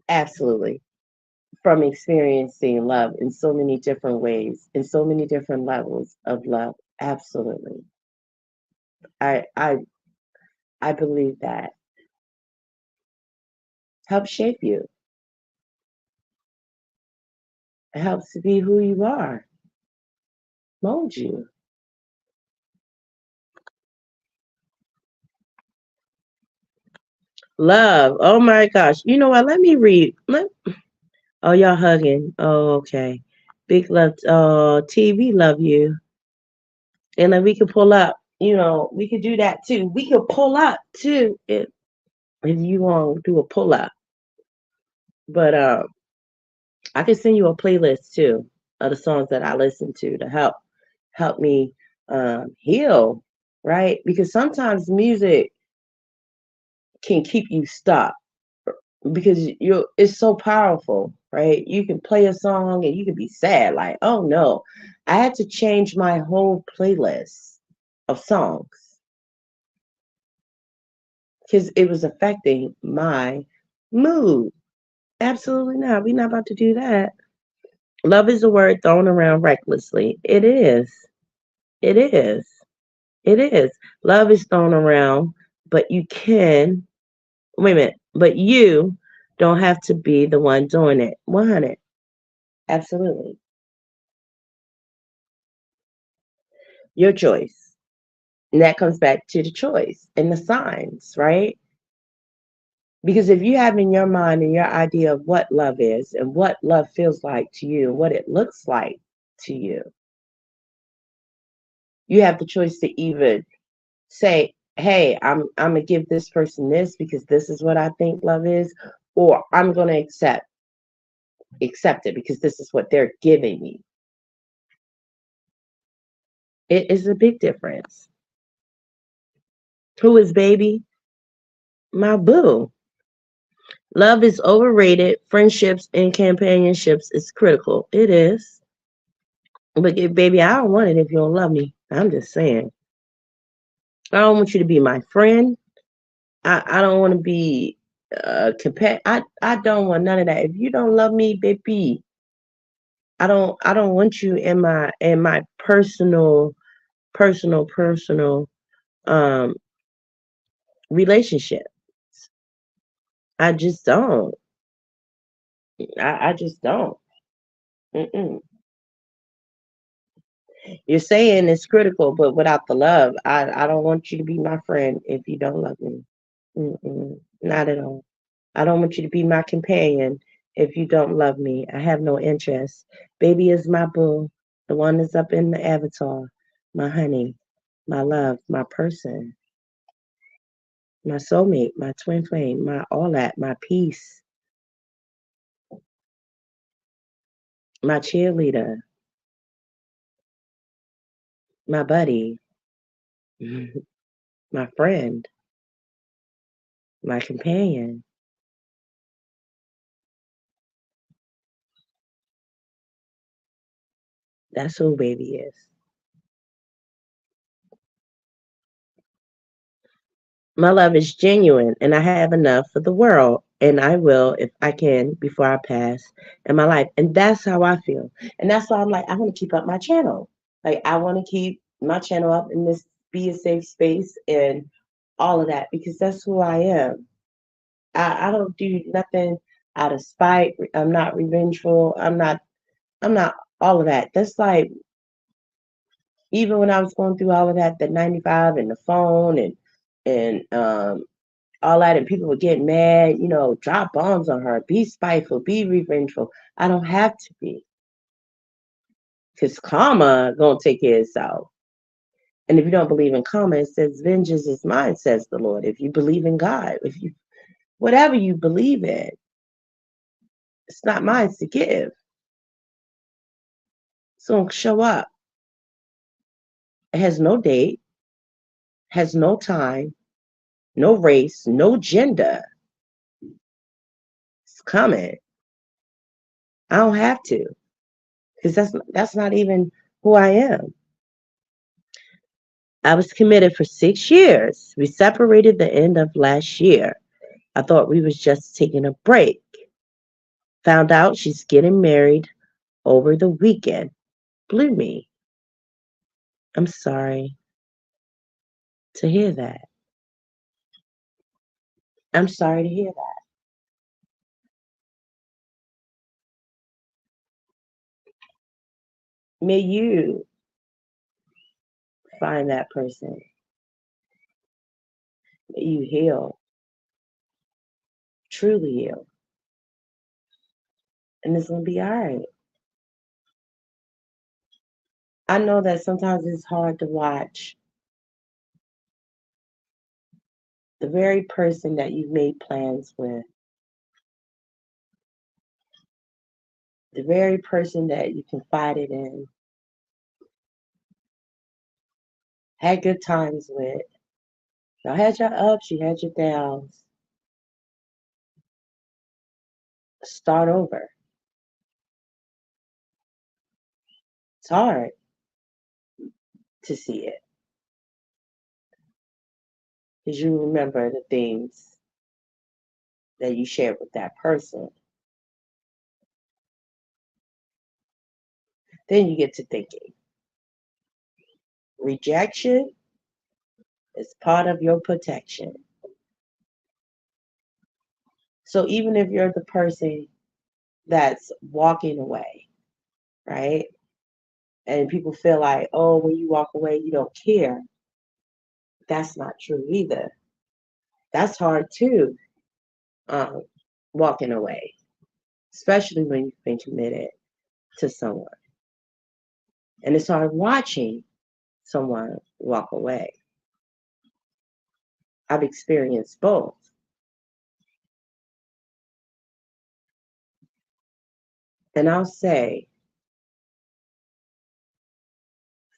Absolutely. From experiencing love in so many different ways, in so many different levels of love. Absolutely. I I I believe that helps shape you. It helps to be who you are, mold you. Love. Oh my gosh. You know what? Let me read. Oh, y'all hugging. Oh, okay. Big love. Oh, T, we love you. And then we could pull up. You know, we could do that too. We could pull up too if you want to do a pull up. But I can send you a playlist too of the songs that I listen to help me heal, right? Because sometimes music can keep you stuck because you it's so powerful, right? You can play a song and you can be sad, like, oh no, I had to change my whole playlist of songs because it was affecting my mood. Absolutely not. We're not about to do that. Love is a word thrown around recklessly. It is. It is. It is. Love is thrown around, but you can, wait a minute, but you don't have to be the one doing it. 100. Absolutely. Your choice. And that comes back to the choice and the signs, right? Because if you have in your mind and your idea of what love is and what love feels like to you and what it looks like to you have the choice to even say, hey, I'm gonna give this person this because this is what I think love is, or I'm gonna accept it because this is what they're giving me. It is a big difference. Who is baby? My boo. Love is overrated. Friendships and companionships is critical. It is. But baby, I don't want it if you don't love me. I'm just saying. I don't want you to be my friend. I don't want to be I don't want none of that. If you don't love me, baby, I don't want you in my personal um relationship. I just don't. I just don't. Mm-mm. You're saying it's critical, but without the love, I don't want you to be my friend if you don't love me. Mm-mm. Not at all. I don't want you to be my companion if you don't love me. I have no interest. Baby is my boo, the one that's up in the avatar, my honey, my love, my person, my soulmate, my twin flame, my all that, my peace, my cheerleader, my buddy, my friend, my companion. That's who baby is. My love is genuine and I have enough for the world. And I will, if I can, before I pass in my life. And that's how I feel. And that's why I'm like, I want to keep up my channel. Like, I want to keep my channel up and this be a safe space and all of that because that's who I am. I don't do nothing out of spite. I'm not revengeful. I'm not all of that. That's like even when I was going through all of that, the 95 and the phone and all that, and people would get mad, drop bombs on her, be spiteful, be revengeful. I don't have to be, because karma gonna take care of itself. And if you don't believe in karma, it says, "Vengeance is mine," says the Lord. If you believe in God, if you whatever you believe in, it's not mine to give. So show up. It has no date, has no time, no race, no gender. It's coming. I don't have to, because that's not even who I am. I was committed for 6 years. We separated the end of last year. I thought we was just taking a break. Found out she's getting married over the weekend. Blew me. I'm sorry to hear that. I'm sorry to hear that. May you find that person. May you heal, truly heal. And it's going to be all right. I know that sometimes it's hard to watch the very person that you've made plans with, the very person that you confided in, had good times with. Y'all had your ups, you had your downs. Start over. It's hard to see it because you remember the things that you shared with that person. Then you get to thinking rejection is part of your protection. So even if you're the person that's walking away, right? And people feel like, oh, when you walk away, you don't care. That's not true either. That's hard too, um, walking away, especially when you've been committed to someone. And it's hard watching someone walk away. I've experienced both. And I'll say,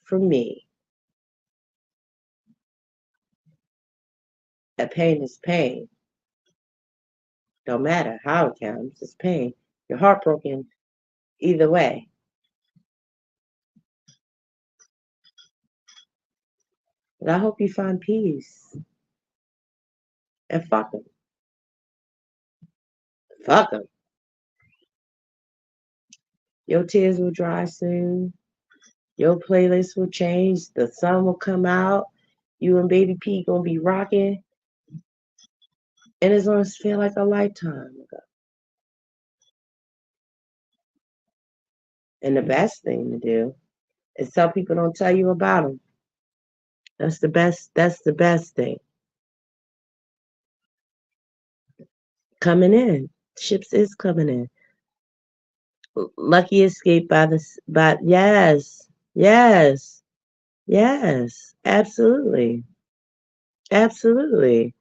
for me, that pain is pain. No matter how it comes, it's pain. You're heartbroken either way. But I hope you find peace. And fuck them. Fuck them. Your tears will dry soon. Your playlist will change. The sun will come out. You and Baby P gonna be rocking. And it's gonna feel like a lifetime ago. And the best thing to do is tell people don't tell you about them. That's the best. That's the best thing. Coming in. Ships is coming in. Lucky escape by by yes. Yes. Yes. Absolutely. Absolutely.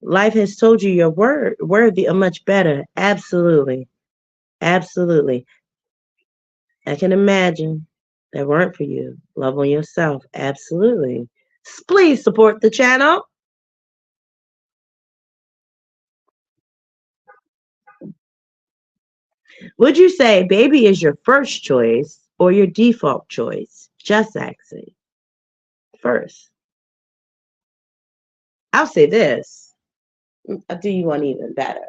Life has told you you're worthy or much better. Absolutely. Absolutely. I can imagine that weren't for you. Love on yourself. Absolutely. Please support the channel. Would you say baby is your first choice or your default choice? Just asking. First, I'll say this. I'll do you one even better.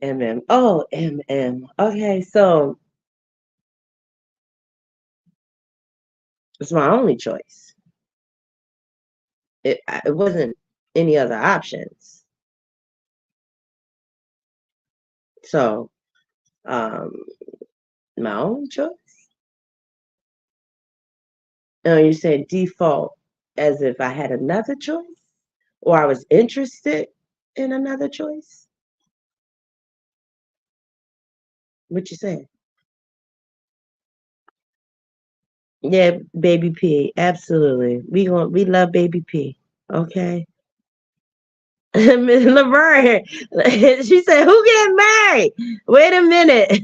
MM. Oh, MM. Okay, so it's my only choice. It wasn't any other options. So, um, my only choice. No, you said default as if I had another choice, or I was interested in another choice. What you saying? Yeah, baby P. Absolutely. We love baby P. Okay. Miss Laverne. She said, who getting married? Wait a minute.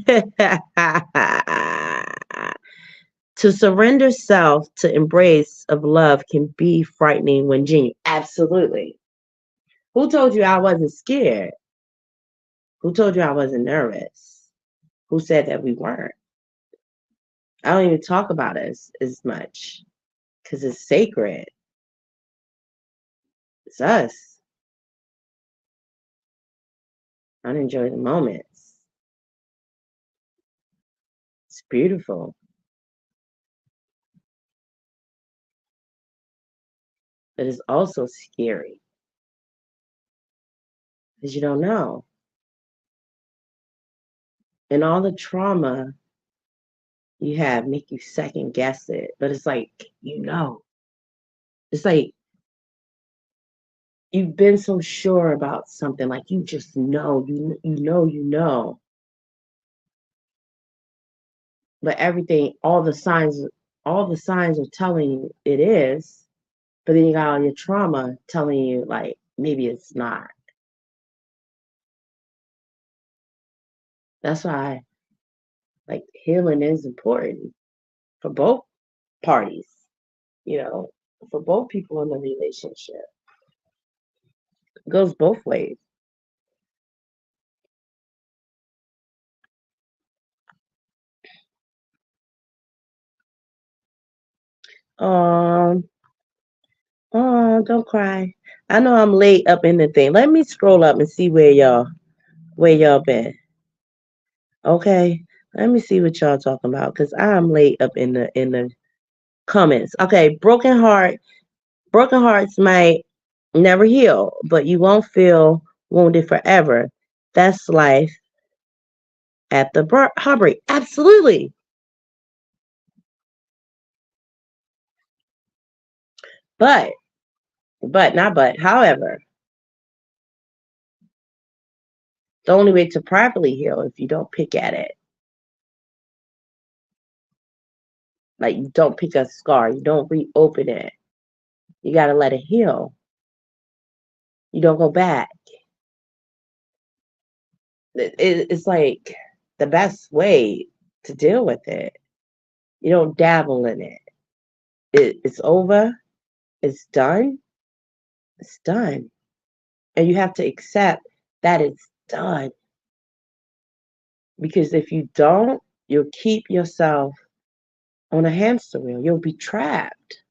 To surrender self to embrace of love can be frightening when genuine. Absolutely. Who told you I wasn't scared? Who told you I wasn't nervous? Who said that we weren't? I don't even talk about it as much because it's sacred. It's us. I enjoy the moments. It's beautiful, but it's also scary because you don't know. And all the trauma you have make you second guess it. But it's like, it's like you've been so sure about something, like you just know, you know. But everything, all the signs are telling you it is. But then you got all your trauma telling you like maybe it's not. That's why like healing is important for both parties, you know, for both people in the relationship. It goes both ways. Um, oh, don't cry. I know I'm late up in the thing. Let me scroll up and see where y'all been. Okay. Let me see what y'all talking about because I'm late up in the comments. Okay, broken hearts might never heal, but you won't feel wounded forever. That's life at the heartbreak. Absolutely. But not but. However, the only way to properly heal if you don't pick at it. Like you don't pick a scar, you don't reopen it. You gotta let it heal. You don't go back. It's like the best way to deal with it. You don't dabble in it. It's over. It's done. It's done. And you have to accept that it's done. Because if you don't, you'll keep yourself on a hamster wheel. You'll be trapped.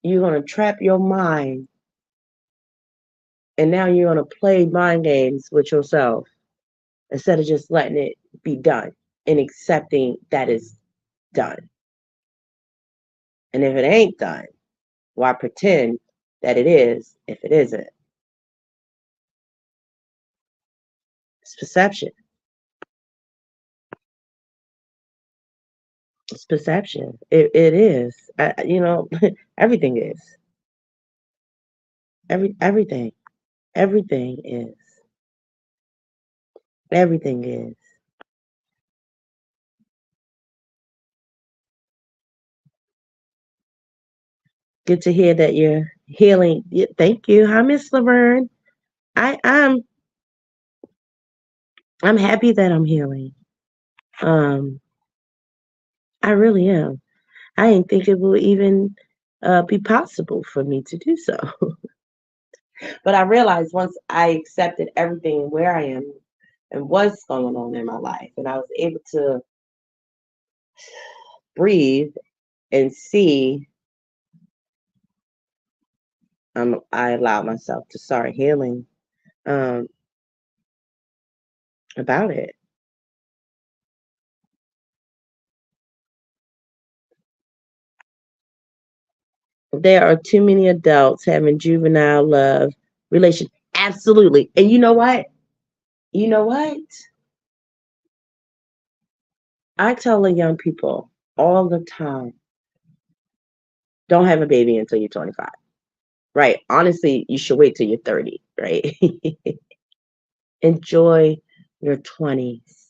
You're going to trap your mind. And now you're going to play mind games with yourself instead of just letting it be done and accepting that it's done. And if it ain't done, why pretend that it is if it isn't? It's perception. It's perception. It is. Everything is. Everything. Everything is. Everything is. Good to hear that you're healing. Thank you. Hi, Miss Laverne. I, I'm I'm happy that I'm healing. Um, I really am. I didn't think it would even be possible for me to do so. But I realized once I accepted everything where I am and what's going on in my life, and I was able to breathe and see, I allowed myself to start healing um, about it. There are too many adults having juvenile love relation. Absolutely. And you know what? You know what? I tell the young people all the time, don't have a baby until you're 25. Right. Honestly, you should wait till you're 30, right? Enjoy your 20s.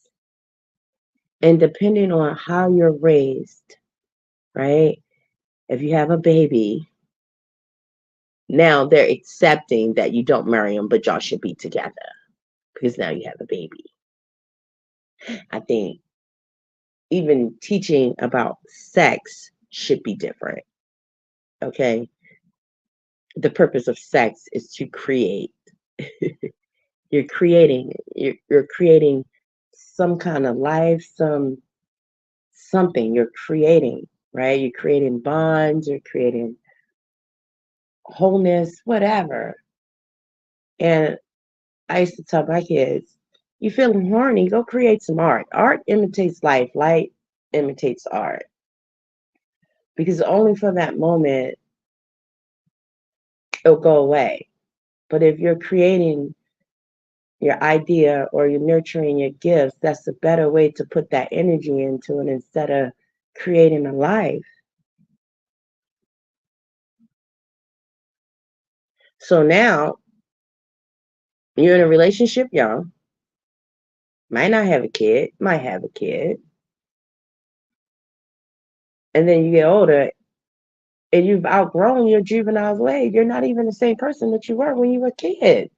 And depending on how you're raised, right? If you have a baby, now they're accepting that you don't marry them, but y'all should be together because now you have a baby. I think even teaching about sex should be different. Okay. The purpose of sex is to create. You're creating some kind of life, something you're creating, right? You're creating bonds, you're creating wholeness, whatever. And I used to tell my kids, you feeling horny, go create some art. Art imitates life, light imitates art. Because only for that moment it'll go away. But if you're creating your idea or you're nurturing your gifts, that's a better way to put that energy into it instead of creating a life. So now you're in a relationship young, might not have a kid, might have a kid, and then you get older and you've outgrown your juvenile ways. You're not even the same person that you were when you were a kid.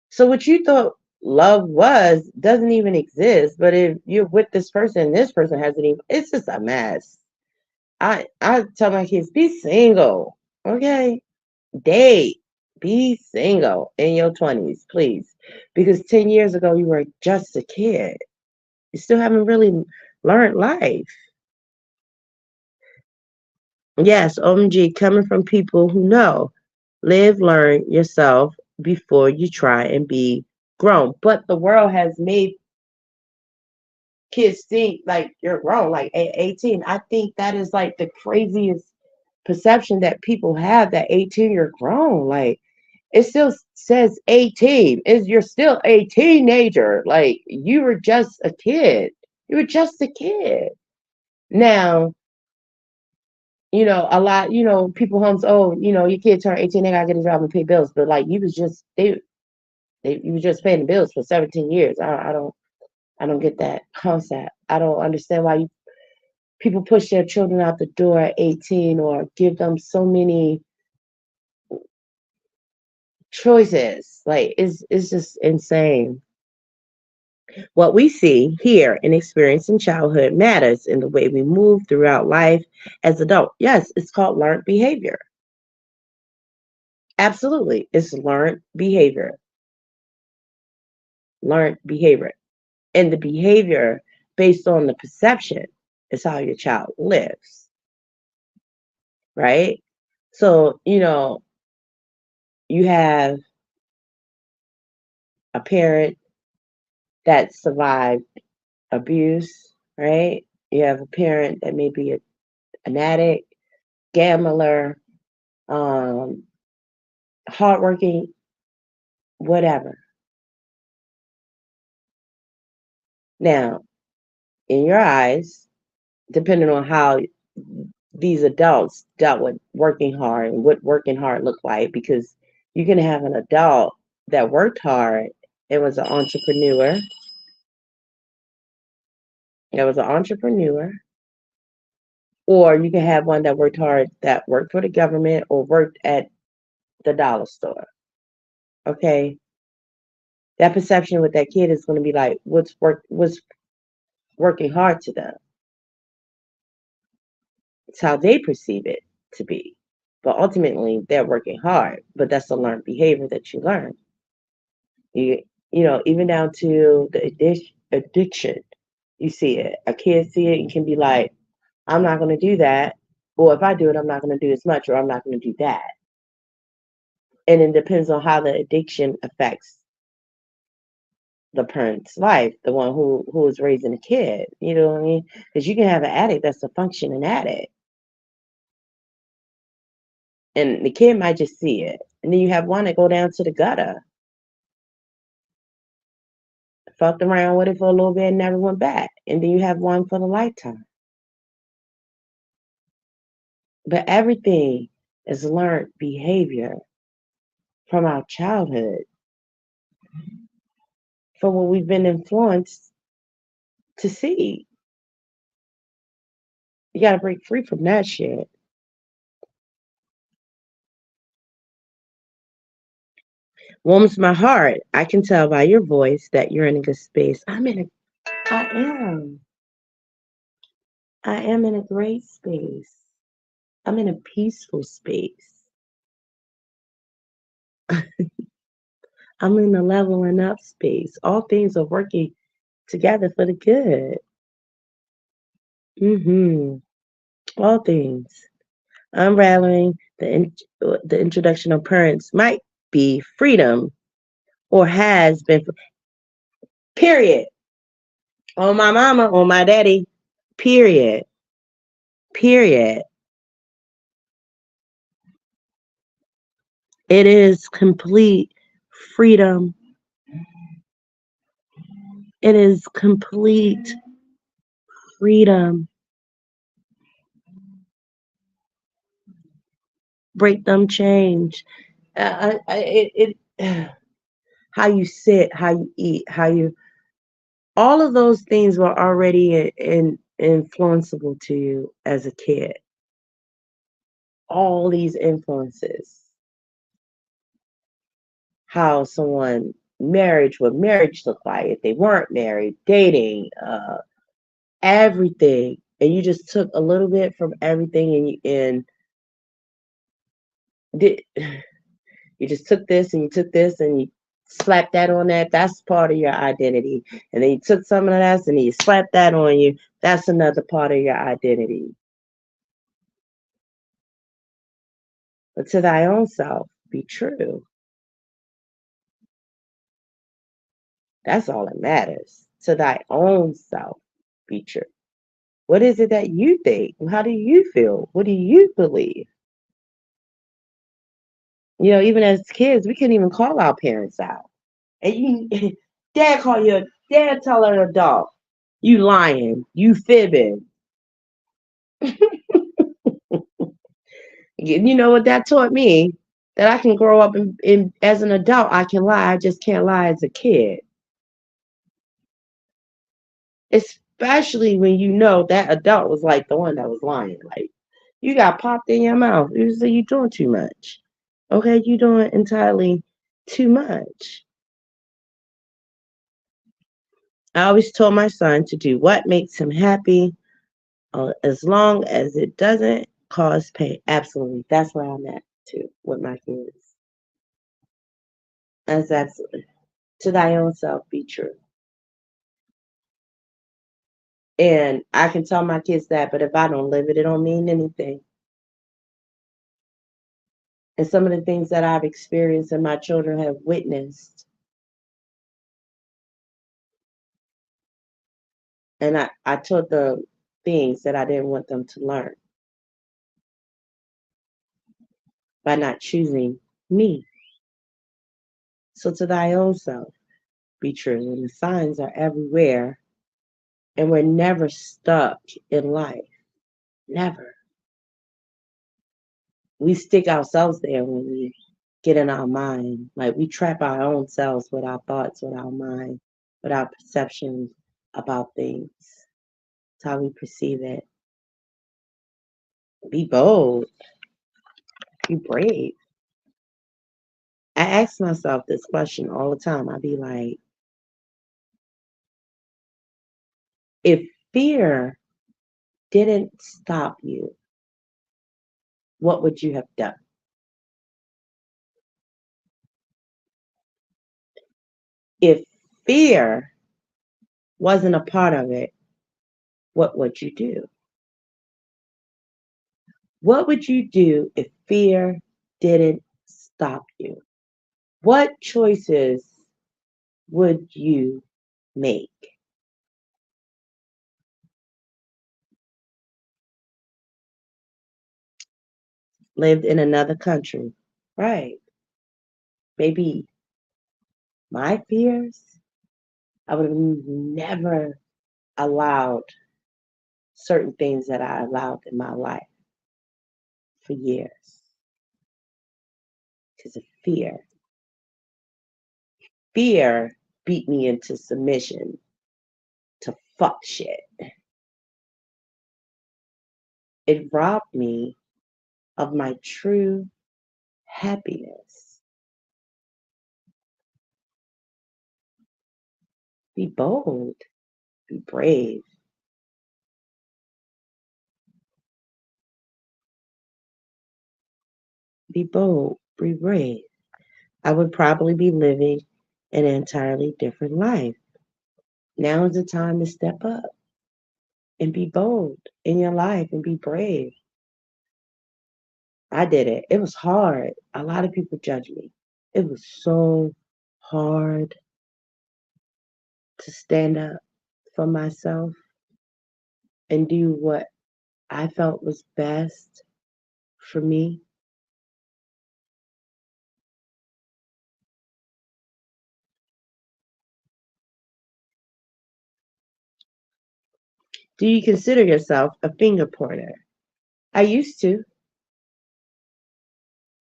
So what you thought love was doesn't even exist. But if you're with this person hasn't even, it's just a mess. I tell my kids, be single. Okay. Date. Be single in your 20s, please. Because 10 years ago you were just a kid. You still haven't really learned life. Yes, OMG, coming from people who know. Live, learn yourself before you try and be grown. But the world has made kids think like you're grown, like at 18. I think that is like the craziest perception that people have that 18 you're grown. Like it still says 18. Is you're still a teenager. Like you were just a kid. You were just a kid. Now, a lot, people homes, oh, your kid turned 18, they gotta get a job and pay bills. But like you was just you was just paying the bills for 17 years. I don't get that concept. I don't understand why people push their children out the door at 18 or give them so many choices. Like it's just insane. What we see, hear, and experience in childhood matters in the way we move throughout life as adults. Yes, it's called learned behavior. Absolutely. It's learned behavior. Learned behavior. And the behavior based on the perception is how your child lives, right? So, you have a parent that survived abuse, right? You have a parent that may be an addict, gambler, um, hardworking, whatever. Now, in your eyes, depending on how these adults dealt with working hard and what working hard looked like, because you can have an adult that worked hard and was an entrepreneur. That was an entrepreneur, or you can have one that worked hard that worked for the government or worked at the dollar store. Okay, that perception with that kid is going to be like, what's working hard to them. It's how they perceive it to be. But ultimately, they're working hard. But that's a learned behavior that you learn. You, even down to the addiction. You see it. A kid see it and can be like, I'm not going to do that. Or if I do it, I'm not going to do as much, or I'm not going to do that. And it depends on how the addiction affects the parent's life, the one who is raising the kid. You know what I mean? Because you can have an addict that's a functioning addict, and the kid might just see it, and then you have one that go down to the gutter, fucked around with it for a little bit, and never went back, and then you have one for the lifetime. But everything is learned behavior from our childhood, from what we've been influenced to see. You got to break free from that shit. Warms my heart. I can tell by your voice that you're in a good space. I am. I am in a great space. I'm in a peaceful space. I'm in a leveling up space. All things are working together for the good. Mm-hmm. All things. Unraveling the introduction of parents might be freedom or has been, period. On my mama, on my daddy, period. Period. It is complete freedom. It is complete freedom. Break them change. How you sit, how you eat, how you, all of those things were already influenceable to you as a kid. All these influences, how someone marriage, what marriage looked like, if they weren't married, dating, everything, and you just took a little bit from everything, and did you just took this and you took this and you slapped that on that. That's part of your identity. And then you took some of that and you slapped that on you. That's another part of your identity. But to thy own self, be true. That's all that matters. To thy own self, be true. What is it that you think? How do you feel? What do you believe? Even as kids, we couldn't even call our parents out. And dad tell an adult, you lying, you fibbing. You know what that taught me? That I can grow up as an adult, I can lie. I just can't lie as a kid. Especially when you know that adult was like the one that was lying. Like, you got popped in your mouth. You say you're doing too much. Okay, you're doing entirely too much. I always told my son to do what makes him happy, as long as it doesn't cause pain. Absolutely. That's where I'm at too with my kids. That's absolutely. To thy own self be true. And I can tell my kids that, but if I don't live it, it don't mean anything. And some of the things that I've experienced and my children have witnessed, and I taught them things that I didn't want them to learn by not choosing me. So to thy own self be true. And the signs are everywhere. And we're never stuck in life. Never. We stick ourselves there when we get in our mind. Like, we trap our own selves with our thoughts, with our mind, with our perceptions about things. It's how we perceive it. Be bold. Be brave. I ask myself this question all the time. I be like, if fear didn't stop you, what would you have done? If fear wasn't a part of it, what would you do? What would you do if fear didn't stop you? What choices would you make? Lived in another country, right? Maybe my fears, I would have never allowed certain things that I allowed in my life for years because of fear. Fear beat me into submission to fuck shit. It robbed me of my true happiness. Be bold, be brave, be bold, be brave. I would probably be living an entirely different life. Now is the time to step up and be bold in your life and be brave. I did it. It was hard. A lot of people judge me. It was so hard to stand up for myself and do what I felt was best for me. Do you consider yourself a finger pointer? I used to,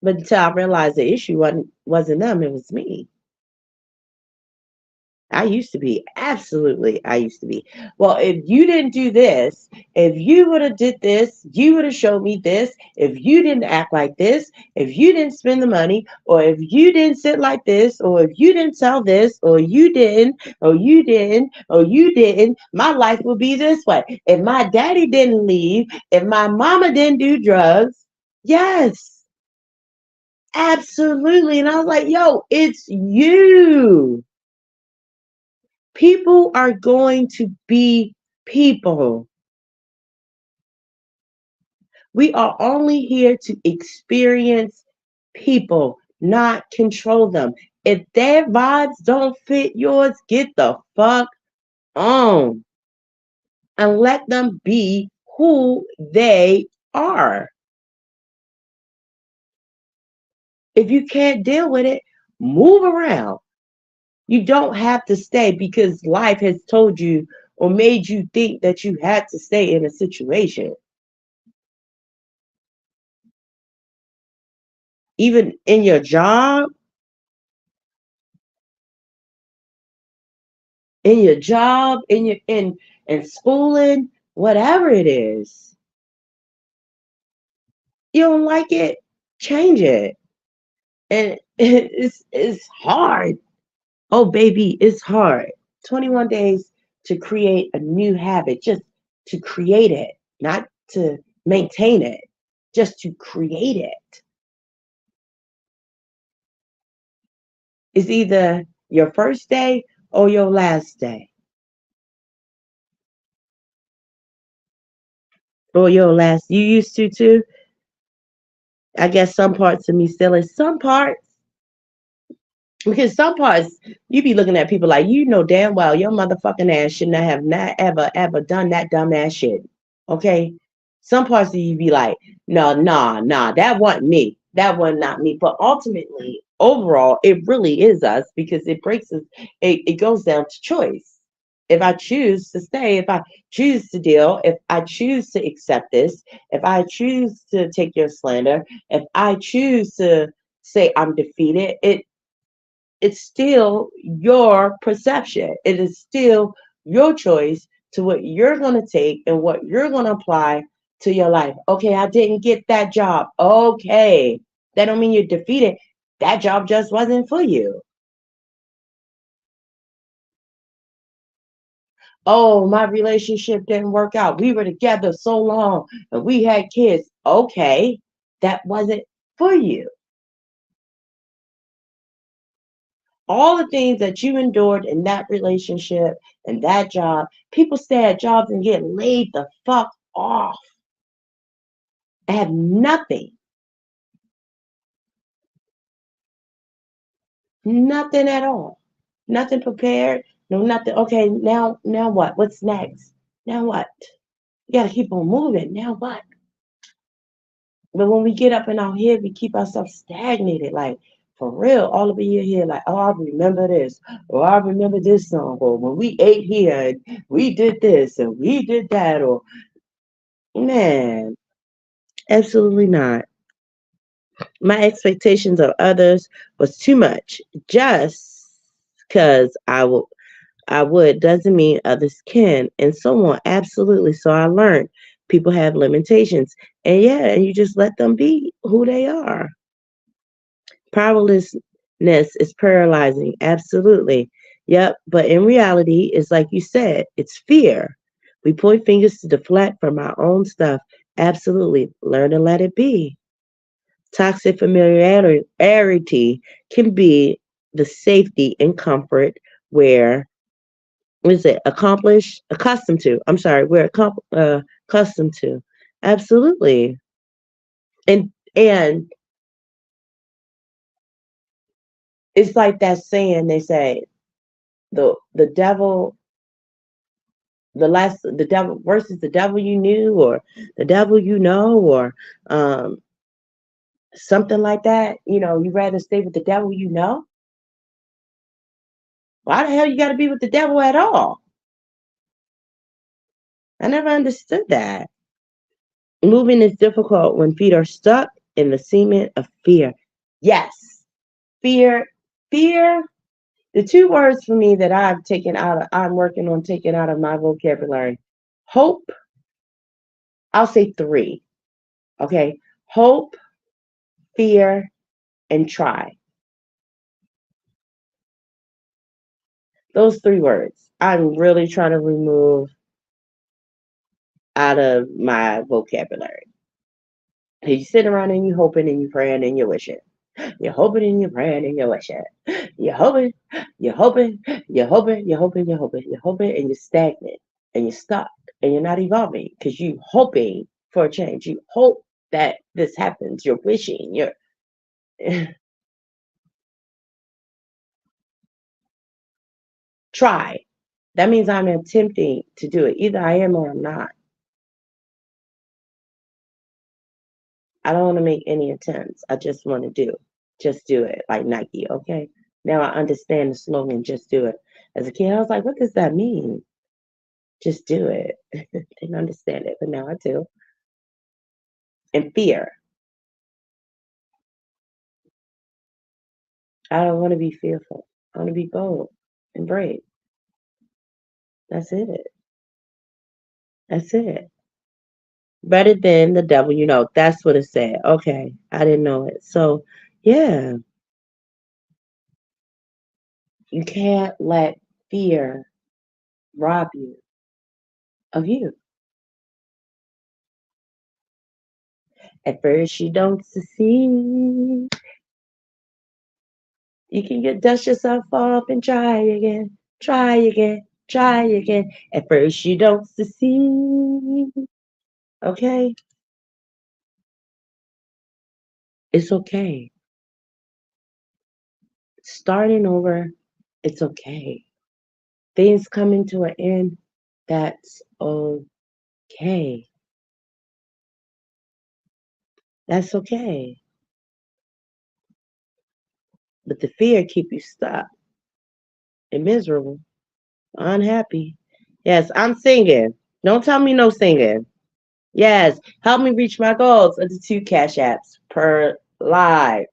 but until I realized the issue wasn't them, it was me. I used to be. Absolutely, I used to be. Well, if you didn't do this, if you would have did this, you would have showed me this. If you didn't act like this, if you didn't spend the money, or if you didn't sit like this, or if you didn't sell this, or you didn't, or you didn't, or you didn't, my life would be this way. If my daddy didn't leave, if my mama didn't do drugs, yes, absolutely. And I was like, yo, it's you. People are going to be people. We are only here to experience people, not control them. If their vibes don't fit yours, get the fuck on and let them be who they are. If you can't deal with it, move around. You don't have to stay because life has told you or made you think that you had to stay in a situation. Even in your job, in schooling, whatever it is. You don't like it, change it. And it's hard. Oh baby, it's hard. 21 days to create a new habit, just to create it, not to maintain it, just to create it. It's either your first day or your last day. Or your last you used to too. I guess some parts of me still is some parts. Because some parts you be looking at people like you know damn well your motherfucking ass should not have not ever done that dumb ass shit. Okay? Some parts of you be like, no, nah, that wasn't me. That was not me. But ultimately, overall, it really is us because it breaks us, it goes down to choice. If I choose to stay, if I choose to deal, if I choose to accept this, if I choose to take your slander, if I choose to say I'm defeated, it's still your perception. It is still your choice to what you're going to take and what you're going to apply to your life. Okay, I didn't get that job. Okay. That don't mean you're defeated. That job just wasn't for you. Oh, my relationship didn't work out. We were together so long and we had kids. Okay. that wasn't for you. All the things that you endured in that relationship and that job, people stay at jobs and get laid the fuck off. I have nothing, nothing at all, nothing prepared, no nothing. Okay, now what? What's next? Now what? You gotta keep on moving. Now what? But when we get up in our head, we keep ourselves stagnated, like for real, all up in your head, like, oh, I remember this, or I remember this song, or when we ate here and we did this and we did that, or man, absolutely not. My expectations of others was too much. Just because I would doesn't mean others can, and so on. Absolutely. So I learned people have limitations, and yeah, and you just let them be who they are. Powerlessness is paralyzing. Absolutely. Yep. But in reality, it's like you said, it's fear. We point fingers to deflect from our own stuff. Absolutely. Learn to let it be. Toxic familiarity can be the safety and comfort where what is it accustomed to. I'm sorry, we're accustomed to. Absolutely. And it's like that saying they say the devil the devil versus the devil you knew or the devil you know or um something like that. You rather stay with the devil you know. Why the hell you got to be with the devil at all? I never understood that. Moving is difficult when feet are stuck in the cement of fear. Yes, fear, fear. The two words for me that I'm working on taking out of my vocabulary. Hope, I'll say three. Okay. Hope, fear, and try. Those three words. I'm really trying to remove out of my vocabulary. You sit around and you hoping and you praying and you wishing. You're hoping and you're praying and you're wishing. You're hoping, you're hoping, you're hoping, you're hoping, you're hoping, you're hoping, and you're stagnant and you're stuck and you're not evolving because you hoping for a change. You hope that this happens. You're wishing. You're try. That means I'm attempting to do it. Either I am or I'm not. I don't want to make any attempts. I just want to do. Just do it. Like Nike, okay? Now I understand the slogan, just do it. As a kid, I was like, what does that mean? Just do it. Didn't understand it, but now I do. And fear. I don't want to be fearful. I want to be bold and brave. That's it. That's it. Better than the devil, that's what it said. Okay. I didn't know it. So, yeah, you can't let fear rob you of you. At first, you don't succeed. You can dust yourself off and try again, try again, try again. At first, you don't succeed. Okay? It's okay. Starting over, it's okay. Things coming to an end, that's okay. That's okay. But the fear keep you stuck and miserable, unhappy. Yes, I'm singing. Don't tell me no singing. Yes, help me reach my goals of the 2 Cash Apps per live.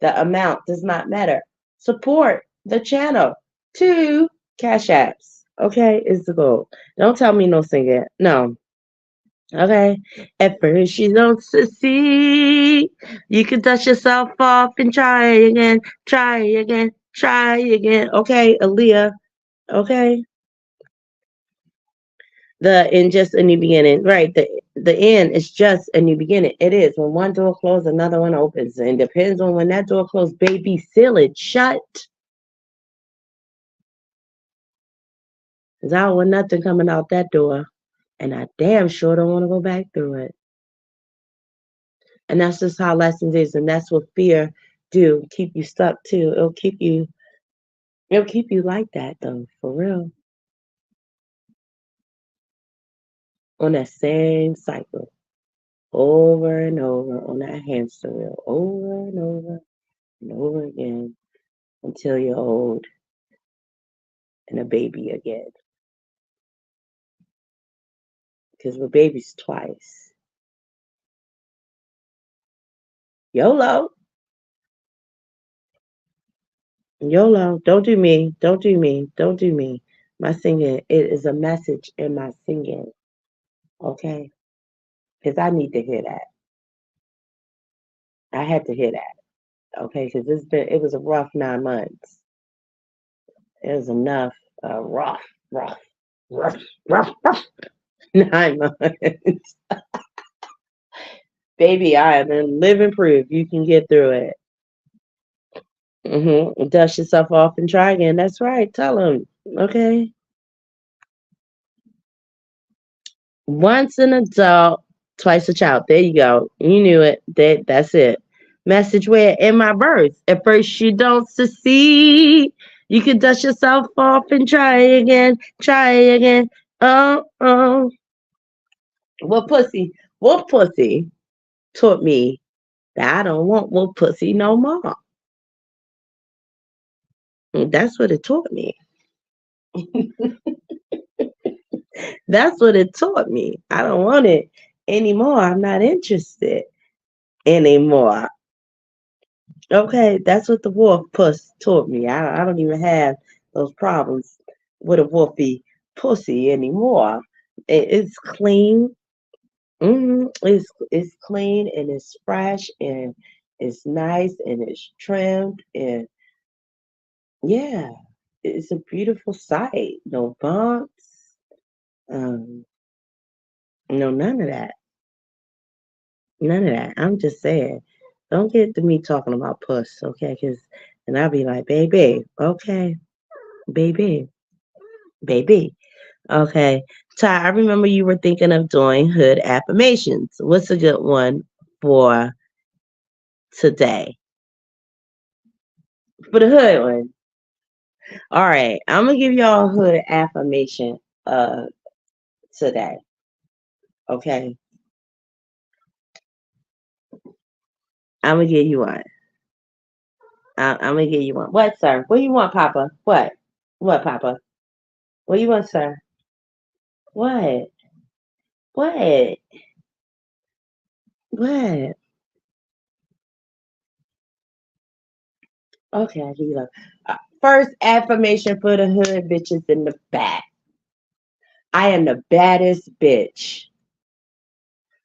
The amount does not matter. Support the channel. 2 Cash Apps. Okay, is the goal. Don't tell me no singing. No. Okay. At first you don't succeed. You can dust yourself off and try again. Try again. Try again. Okay, Aaliyah. Okay. The in just in the beginning. Right. The end is just a new beginning. It is. When one door closes, another one opens. And it depends on when that door closed, baby, seal it shut. Because I don't want nothing coming out that door. And I damn sure don't want to go back through it. And that's just how lessons is. And that's what fear do. Keep you stuck too. It'll keep you like that though, for real. On that same cycle. Over and over on that hamster wheel. Over and over and over again until you're old and a baby again. Because we're babies twice. YOLO. YOLO. Don't do me. Don't do me. Don't do me. My singing, it is a message in my singing. Okay? Because I need to hear that. I had to hear that. Okay? Because it was a rough 9 months. It was enough. Rough, rough, rough, rough, rough. 9 months. Baby, I am in living proof you can get through it. Dust yourself off and try again. That's right. Tell them. Okay. Once an adult, twice a child. There you go. You knew it. That's it. Message where in my verse. At first you don't succeed. You can dust yourself off and try again. Try again. Oh, oh. What pussy? What pussy taught me that I don't want what pussy no more. That's what it taught me. That's what it taught me. I don't want it anymore. I'm not interested anymore. Okay, that's what the wolf puss taught me. I don't even have those problems with a wolfy pussy anymore. It's clean. It's clean and it's fresh and it's nice and it's trimmed and yeah, it's a beautiful sight. No bumps. Um, no, none of that. None of that. I'm just saying, don't get to me talking about puss, okay? And I'll be like, baby, okay, baby, baby, okay. Ty, I remember you were thinking of doing hood affirmations. What's a good one for today? For the hood one. All right, I'm gonna give y'all a hood affirmation today. Okay, I'm gonna give you one. I'm gonna give you one. What, sir? What do you want, Papa? What? What, Papa? What do you want, sir? What? What? What? Okay, I give you love. First affirmation for the hood bitches in the back. I am the baddest bitch.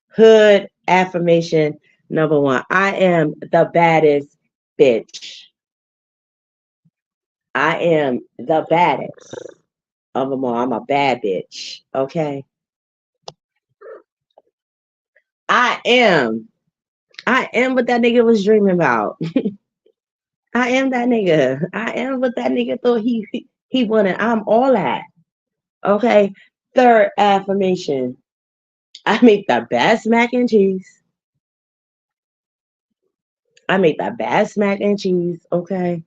Hood affirmation number one. I am the baddest bitch. I am the baddest of them all. I'm a bad bitch. Okay. I am. I am what that nigga was dreaming about. I am that nigga. I am what that nigga thought he wanted. I'm all that. Okay. Third affirmation. I make the best mac and cheese. I make the best mac and cheese. Okay.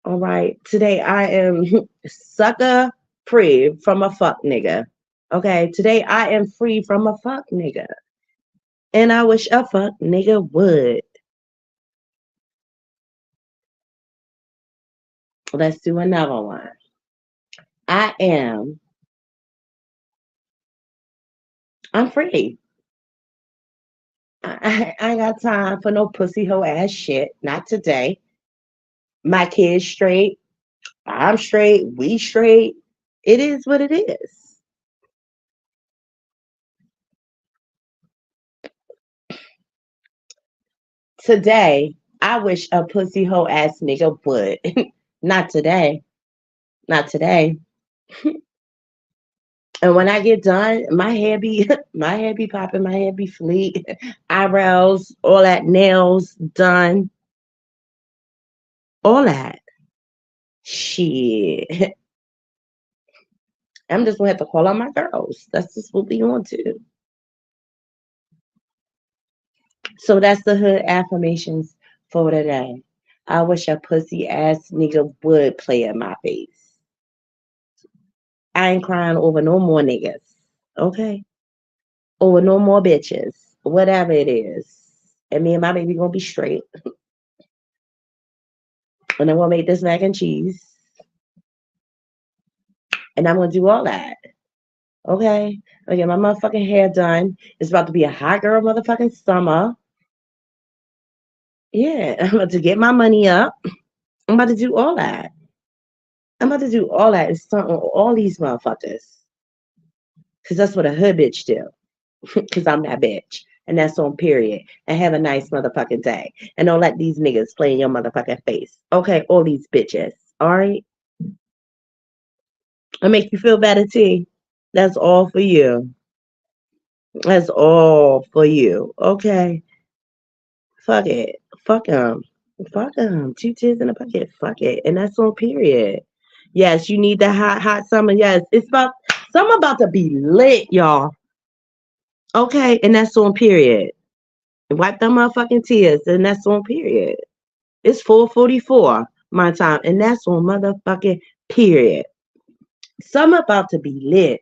All right. Today I am sucker free from a fuck nigga. Okay. Today I am free from a fuck nigga. And I wish a fuck nigga would. Let's do another one. I am. I'm free. I ain't got time for no pussy hoe ass shit. Not today. My kids straight. I'm straight. We straight. It is what it is. Today, I wish a pussy hoe ass nigga would. Not today. Not today. And when I get done, my hair be my hair be popping, my hair be fleet, eyebrows, all that, nails done, all that. Shit. I'm just gonna have to call on my girls. That's just what we on to. So that's the hood affirmations for today. I wish a pussy ass nigga would play in my face. I ain't crying over no more niggas. Okay? Over no more bitches. Whatever it is. And me and my baby gonna be straight. And I'm gonna make this mac and cheese. And I'm gonna do all that. Okay? I get my motherfucking hair done. It's about to be a hot girl motherfucking summer. Yeah, I'm about to get my money up. I'm about to do all that. I'm about to do all that and stunt on all these motherfuckers. Cause that's what a hood bitch do. Cause I'm that bitch. And that's on period. And have a nice motherfucking day. And don't let these niggas play in your motherfucking face. Okay, all these bitches. All right? I make you feel better, T. That's all for you. That's all for you. Okay. Fuck it. Fuck them. Fuck them. Two tears in a bucket. Fuck it. And that's on period. Yes, you need the hot, hot summer. Yes, it's about summer about to be lit, y'all. Okay, and that's on period. Wipe them motherfucking tears, and that's on period. It's 4:44 my time, and that's on motherfucking period. Summer about to be lit.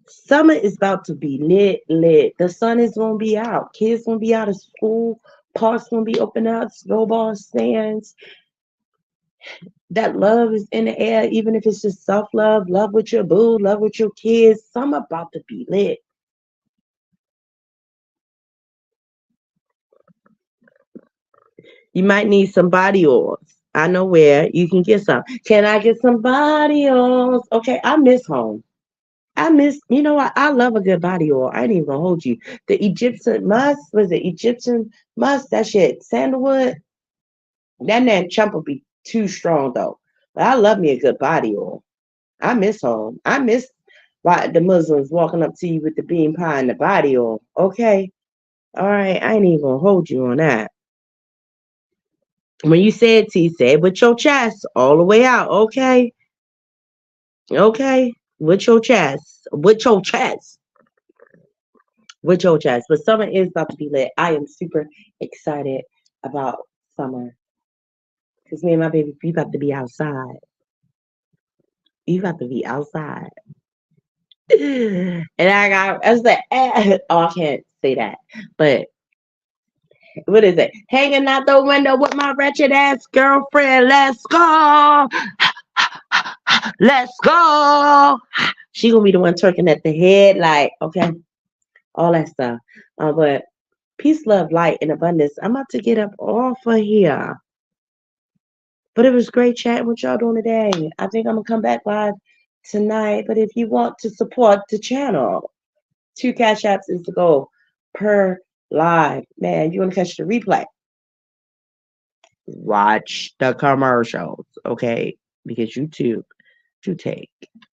Summer is about to be lit, lit. The sun is gonna be out. Kids gonna be out of school. Parks gonna be open up. Snowball stands. That love is in the air, even if it's just self love. Love with your boo. Love with your kids. Summer about to be lit. You might need some body oils. I know where you can get some. Can I get some body oils? Okay, I miss home. I miss, you know what? I love a good body oil. I ain't even gonna hold you. The Egyptian musk, was it Egyptian musk? That shit, sandalwood. That damn chump will be too strong though. But I love me a good body oil. I miss home. I miss why the Muslims walking up to you with the bean pie and the body oil. Okay. All right. I ain't even gonna hold you on that. When you said T, say it with your chest all the way out. Okay. Okay. With your chest. With your chest. With your chest. But summer is about to be lit. I am super excited about summer. Because me and my baby, we about to be outside. You about to be outside. And I was like, oh, I can't say that. But what is it? Hanging out the window with my wretched ass girlfriend. Let's go. Let's go. She gonna be the one twerking at the head, like, okay, all that stuff. But peace, love, light, and abundance. I'm about to get up off of here. But it was great chatting with y'all during the day. I think I'm gonna come back live tonight. But if you want to support the channel, 2 Cash Apps is the goal per live. Man, you want to catch the replay? Watch the commercials, okay? Because YouTube to take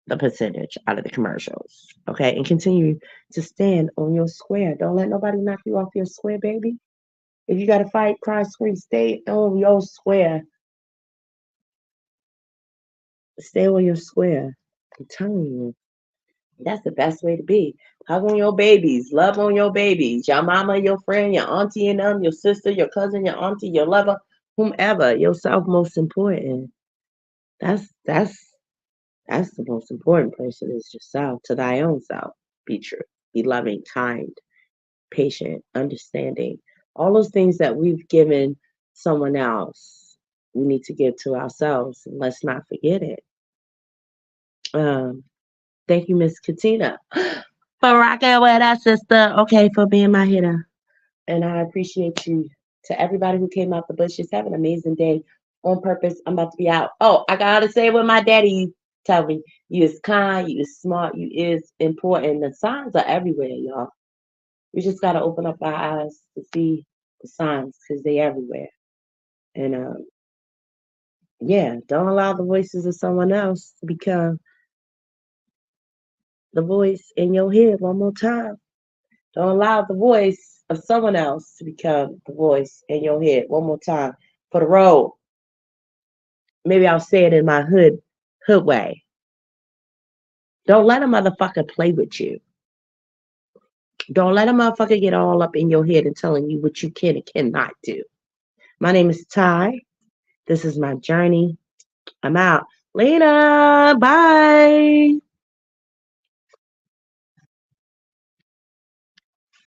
the percentage out of the commercials, okay? And continue to stand on your square. Don't let nobody knock you off your square, baby. If you got to fight, cry, scream, stay on your square. Stay on your square. I'm telling you, that's the best way to be. Hug on your babies. Love on your babies. Your mama, your friend, your auntie and them, your sister, your cousin, your auntie, your lover, whomever. Yourself most important. That's That's the most important person is yourself, to thy own self. Be true. Be loving, kind, patient, understanding. All those things that we've given someone else, we need to give to ourselves. And let's not forget it. Um, thank you, Miss Katina, for rocking with us, sister. Okay, for being my hitter. And I appreciate you. To everybody who came out the bushes, have an amazing day on purpose. I'm about to be out. Oh, I gotta say what my daddy tell me. You is kind, you is smart, you is important. The signs are everywhere, y'all. We just gotta open up our eyes to see the signs because they everywhere. And yeah, don't allow the voices of someone else to become the voice in your head one more time. Don't allow the voice of someone else to become the voice in your head one more time for the road. Maybe I'll say it in my hood way. Don't let a motherfucker play with you. Don't let a motherfucker get all up in your head and telling you what you can and cannot do. My name is Ty. This is my journey. I'm out. Later. Bye.